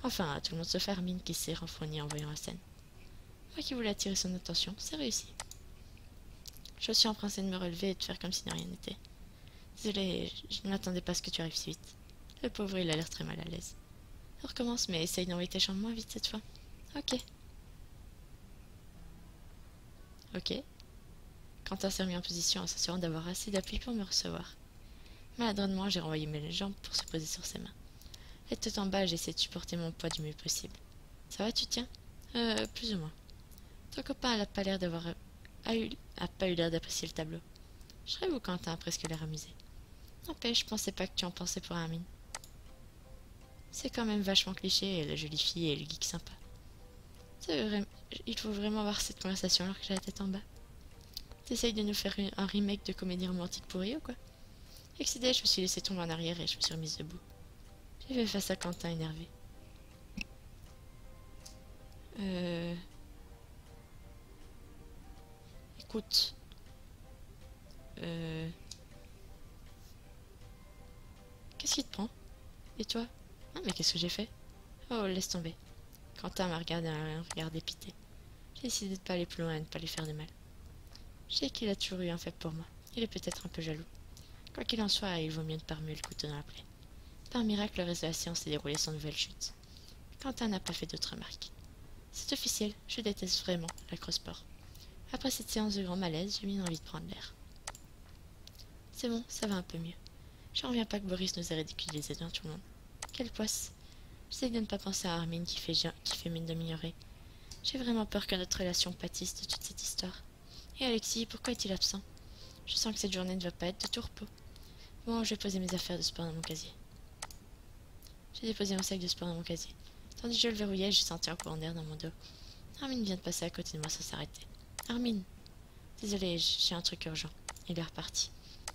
Enfin, tout le monde sauf Hermine qui s'est renfrognée en voyant la scène. Moi qui voulais attirer son attention, c'est réussi. Je suis empressée de me relever et de faire comme si de rien n'était. Désolée, je ne m'attendais pas à ce que tu arrives si vite. Le pauvre, il a l'air très mal à l'aise. On recommence, mais essaye d'envoyer tes chambres moins vite cette fois. Ok. Ok. Quentin s'est remis en position en s'assurant d'avoir assez d'appui pour me recevoir. Maladroitement, j'ai renvoyé mes jambes pour se poser sur ses mains. La tête en bas, j'ai essayé de supporter mon poids du mieux possible. Ça va, tu tiens? Plus ou moins. Ton copain n'a pas l'air pas eu l'air d'apprécier le tableau. Je serais Quentin a presque l'air amusé. N'empêche, je pensais pas que tu en pensais pour Hermine. C'est quand même vachement cliché, la jolie fille et le geek sympa. Il faut vraiment avoir cette conversation alors que j'ai la tête en bas. T'essayes de nous faire un remake de comédie romantique pourrie ou quoi? Excédée, je me suis laissée tomber en arrière et je me suis remise debout. J'ai fait face à Quentin énervé. Écoute. Qu'est-ce qui te prend? Et toi? Ah, mais qu'est-ce que j'ai fait? Oh, laisse tomber. Quentin m'a regardé un regard dépité. J'ai décidé de ne pas aller plus loin et de ne pas lui faire de mal. Je sais qu'il a toujours eu un faible pour moi. Il est peut-être un peu jaloux. Quoi qu'il en soit, il vaut mieux ne pas remuer le couteau dans la plaie. Par miracle, le reste de la séance s'est déroulé sans nouvelle chute. Quentin n'a pas fait d'autres remarques. C'est officiel, je déteste vraiment la cross-sport. Après cette séance de grand malaise, j'ai mis envie de prendre l'air. C'est bon, ça va un peu mieux. J'en reviens pas que Boris nous ait ridiculisés devant tout le monde. Quelle poisse. J'essaie de ne pas penser à Armin qui fait mine de m'ignorer. J'ai vraiment peur que notre relation pâtisse de toute cette histoire. Et Alexis, pourquoi est-il absent? Je sens que cette journée ne va pas être de tout repos. Bon, je vais poser mes affaires de sport dans mon casier. J'ai déposé mon sac de sport dans mon casier. Tandis que je le verrouillais, j'ai senti un courant d'air dans mon dos. Armin vient de passer à côté de moi sans s'arrêter. Armin. Désolée, j'ai un truc urgent. Il est reparti.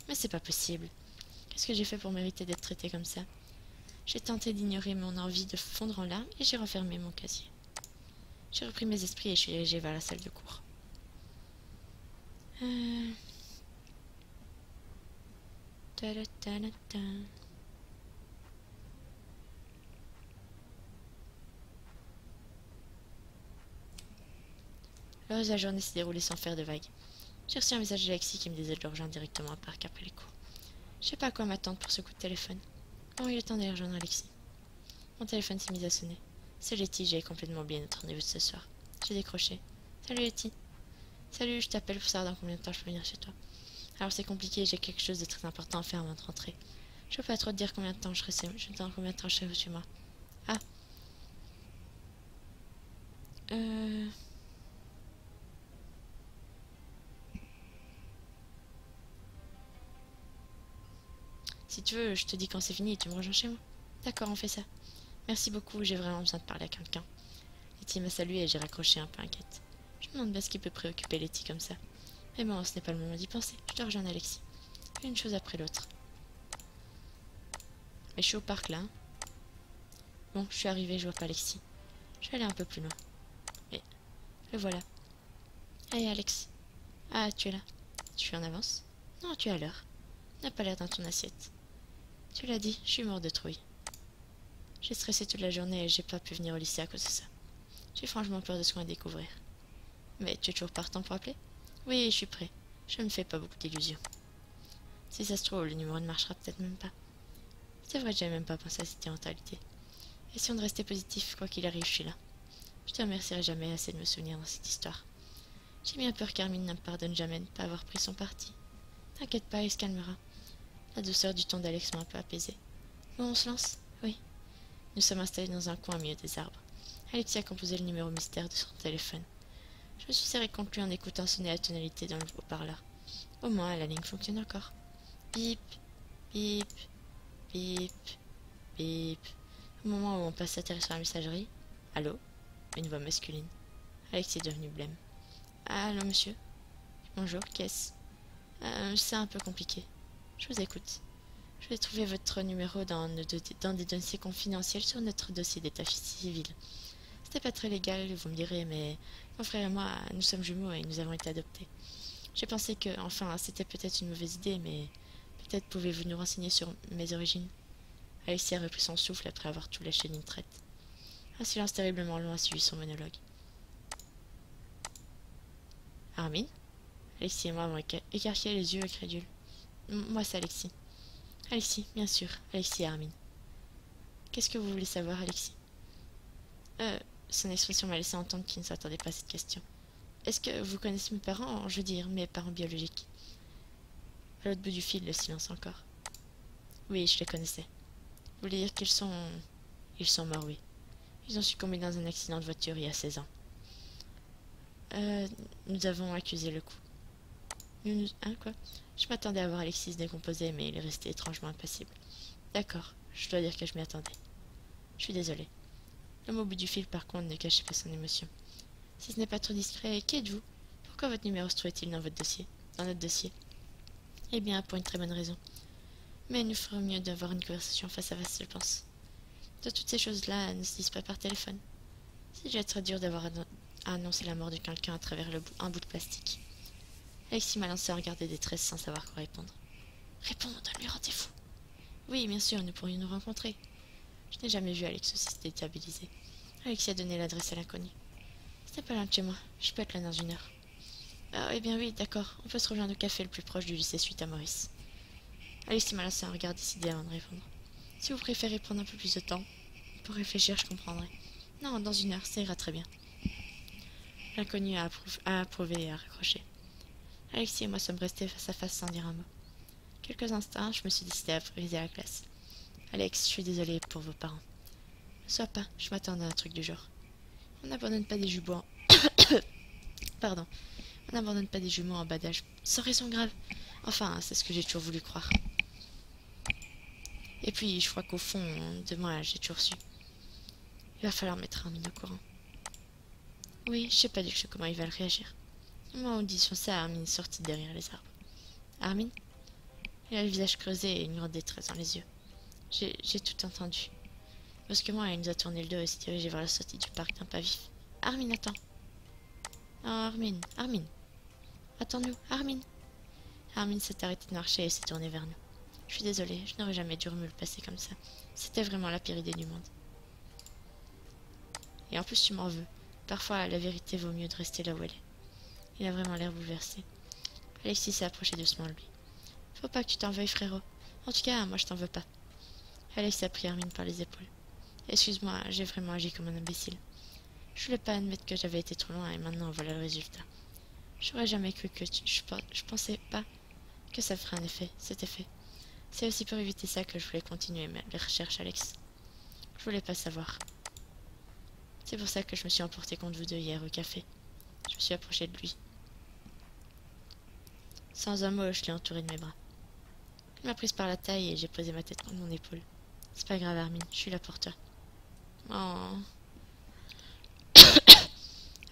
Mais c'est pas possible. Qu'est-ce que j'ai fait pour mériter d'être traitée comme ça? J'ai tenté d'ignorer mon envie de fondre en larmes et j'ai refermé mon casier. J'ai repris mes esprits et je suis dirigée vers la salle de cours. Heureuse, la journée s'est déroulée sans faire de vagues. J'ai reçu un message d'Alexis qui me disait de le rejoindre directement à Parc après les cours. Je sais pas à quoi m'attendre pour ce coup de téléphone. Bon, il est temps d'aller rejoindre Alexis. Mon téléphone s'est mis à sonner. C'est Letty, j'avais complètement oublié notre rendez-vous de ce soir. J'ai décroché. Salut Letty. Salut, je t'appelle pour savoir dans combien de temps je peux venir chez toi. Alors c'est compliqué, j'ai quelque chose de très important à faire avant de rentrer. Je peux pas trop te dire combien de temps je serai chez moi. Ah. Si tu veux, je te dis quand c'est fini et tu me rejoins chez moi. D'accord, on fait ça. Merci beaucoup, j'ai vraiment besoin de parler à quelqu'un. Letty m'a salué et j'ai raccroché un peu inquiète. Je me demande bien ce qui peut préoccuper Letty comme ça. Mais bon, ce n'est pas le moment d'y penser. Je dois rejoindre Alexis. Une chose après l'autre. Mais je suis au parc là. Hein. Bon, je suis arrivée, je vois pas Alexis. Je vais aller un peu plus loin. Et le voilà. Hey Alex. Ah, tu es là. Tu es en avance? Non, tu es à l'heure. N'a pas l'air dans ton assiette. Tu l'as dit, je suis mort de trouille. J'ai stressé toute la journée et j'ai pas pu venir au lycée à cause de ça. J'ai franchement peur de ce qu'on va découvrir. Mais tu es toujours partant pour appeler? Oui, je suis prêt. Je ne me fais pas beaucoup d'illusions. Si ça se trouve, le numéro ne marchera peut-être même pas. C'est vrai que j'avais même pas pensé à cette éventualité. Et si on de rester positif, quoi qu'il arrive, je suis là. Je te remercierai jamais assez de me souvenir dans cette histoire. J'ai bien peur qu'Armin ne me pardonne jamais de ne pas avoir pris son parti. T'inquiète pas, il se calmera. La douceur du ton d'Alex m'a un peu apaisée. Bon, on se lance? Oui. Nous sommes installés dans un coin au milieu des arbres. Alexis a composé le numéro mystère de son téléphone. Je me suis serré contre lui en écoutant sonner la tonalité dans le haut-parleur. Au moins, la ligne fonctionne encore. Bip, bip, bip, bip. Au moment où on passe à terre sur la messagerie. Allô? Une voix masculine. Alexis est devenu blême. Allô, monsieur? Bonjour, qu'est-ce? C'est un peu compliqué. Je vous écoute. Je vais trouver votre numéro dans des dossiers confidentiels sur notre dossier d'état civil. C'était pas très légal, vous me direz, mais mon frère et moi, nous sommes jumeaux et nous avons été adoptés. J'ai pensé que, enfin, c'était peut-être une mauvaise idée, mais peut-être pouvez-vous nous renseigner sur mes origines? Alexis a repris son souffle après avoir tout lâché d'une traite. Un silence terriblement long a suivi son monologue. Armin? Alexis et moi avons écarquillé les yeux incrédules. Moi, c'est Alexis. Alexis, bien sûr, Alexis et Armin. Qu'est-ce que vous voulez savoir, Alexis? Son expression m'a laissé entendre qu'il ne s'attendait pas à cette question. Est-ce que vous connaissez mes parents? Je veux dire, mes parents biologiques. À l'autre bout du fil, le silence encore. Oui, je les connaissais. Vous voulez dire qu'ils sont... Ils sont morts, oui. Ils ont succombé dans un accident de voiture il y a 16 ans. Nous avons accusé le coup. Hein, quoi? Je m'attendais à voir Alexis se décomposer, mais il est resté étrangement impassible. D'accord, je dois dire que je m'y attendais. Je suis désolée. L'homme au bout du fil, par contre, ne cachait pas son émotion. Si ce n'est pas trop discret, qui êtes-vous? Pourquoi votre numéro se trouvait-il dans votre dossier? Dans notre dossier? Eh bien, pour une très bonne raison. Mais nous ferions mieux d'avoir une conversation face à face, je pense. De toutes ces choses-là ne se disent pas par téléphone. C'est déjà très dur d'avoir à annoncer la mort de quelqu'un à travers un bout de plastique. Alexis m'a lancé un regard de détresse sans savoir quoi répondre. Réponds, donne-lui rendez-vous. Oui, bien sûr, nous pourrions nous rencontrer. Je n'ai jamais vu Alex aussi se déstabiliser. Alexis a donné l'adresse à l'inconnu. Ce n'est pas loin de chez moi, je peux être là dans 1 heure. Ah, eh bien oui, d'accord, on peut se rejoindre au café le plus proche du lycée suite à Maurice. Alexis m'a lancé un regard décidé avant de répondre. Si vous préférez prendre un peu plus de temps, pour réfléchir, je comprendrai. Non, dans 1 heure, ça ira très bien. L'inconnu a approuvé et a raccroché. Alexis et moi sommes restés face à face sans dire un mot. Quelques instants, je me suis décidée à briser la glace. Alex, je suis désolée pour vos parents. Ne sois pas, je m'attendais à un truc du genre. On n'abandonne pas des jumeaux en... Pardon. On n'abandonne pas des jumeaux en bas d'âge. Sans raison grave. Enfin, c'est ce que j'ai toujours voulu croire. Et puis, je crois qu'au fond de moi, j'ai toujours su. Il va falloir mettre Armin au courant. Oui, je sais pas du tout comment il va réagir. Au moment où disons ça, Armin est sorti derrière les arbres. Armin? Il a le visage creusé et une grande détresse dans les yeux. J'ai tout entendu. Brusquement, il nous a tourné le dos et s'est dirigé vers la sortie du parc d'un pas vif. Armin, attends. Oh, Armin. Attends-nous, Armin. Armin s'est arrêté de marcher et s'est tourné vers nous. Je suis désolée, je n'aurais jamais dû me le passer comme ça. C'était vraiment la pire idée du monde. Et en plus, tu m'en veux. Parfois, la vérité vaut mieux de rester là où elle est. Il a vraiment l'air bouleversé. Alexis s'est approché doucement de lui. Faut pas que tu t'en veuilles, frérot. En tout cas, moi je t'en veux pas. Alex a pris Armin par les épaules. Excuse-moi, j'ai vraiment agi comme un imbécile. Je voulais pas admettre que j'avais été trop loin et maintenant voilà le résultat. J'aurais jamais cru que je pensais pas que ça ferait un effet, cet effet. C'est aussi pour éviter ça que je voulais continuer les recherches, Alex. Je voulais pas savoir. C'est pour ça que je me suis emporté contre vous deux hier au café. Je me suis approché de lui. Sans un mot, je l'ai entouré de mes bras. Il m'a prise par la taille et j'ai posé ma tête contre mon épaule. C'est pas grave, Armin, je suis là pour toi. Oh.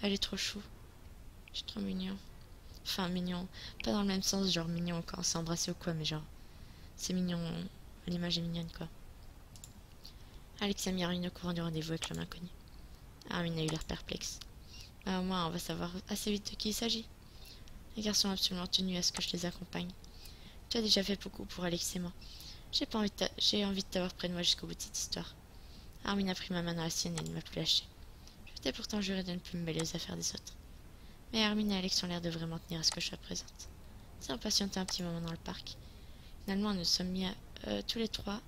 Elle est trop chou. Je suis trop mignon. Enfin, mignon. Pas dans le même sens, genre mignon quand on s'est embrassé ou quoi, mais genre... C'est mignon. L'image est mignonne, quoi. Alex a mis Armin au courant du rendez-vous avec l'homme inconnu. Armin a eu l'air perplexe. Au moins, on va savoir assez vite de qui il s'agit. Les garçons ont absolument tenu à ce que je les accompagne. Tu as déjà fait beaucoup pour Alex et moi. J'ai envie de t'avoir près de moi jusqu'au bout de cette histoire. Armin a pris ma main dans la sienne et ne m'a plus lâché. Je t'ai pourtant juré de ne plus me mêler aux affaires des autres. Mais Armin et Alex ont l'air de vraiment tenir à ce que je sois présente. C'est impatienté un petit moment dans le parc. Finalement, nous sommes mis tous les trois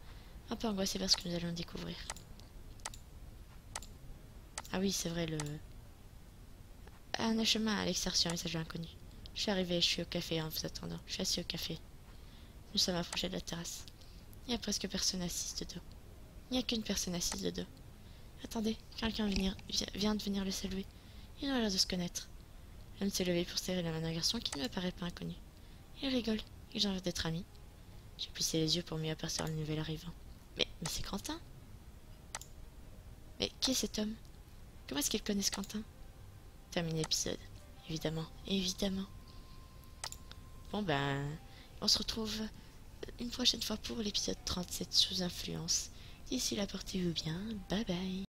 un peu angoissés vers ce que nous allons découvrir. Ah oui, c'est vrai, À un chemin, Alex a reçu un message inconnu. Je suis arrivée, je suis au café en vous attendant. Je suis assis au café. Nous sommes approchés de la terrasse. Il n'y a presque personne assise de dos. Il n'y a qu'une personne assise de dos. Attendez, quelqu'un vient de venir le saluer. Il a l'air de se connaître. L'homme s'est levé pour serrer la main d'un garçon qui ne me paraît pas inconnu. Il rigole. Ils ont l'air d'être amis. J'ai plissé les yeux pour mieux apercevoir le nouvel arrivant. Mais c'est Quentin. Mais qui est cet homme? Comment est-ce qu'ils connaissent Quentin? Terminé l'épisode. Évidemment, évidemment. Bon ben, on se retrouve une prochaine fois pour l'épisode 37 sous influence. D'ici là, portez-vous bien. Bye bye.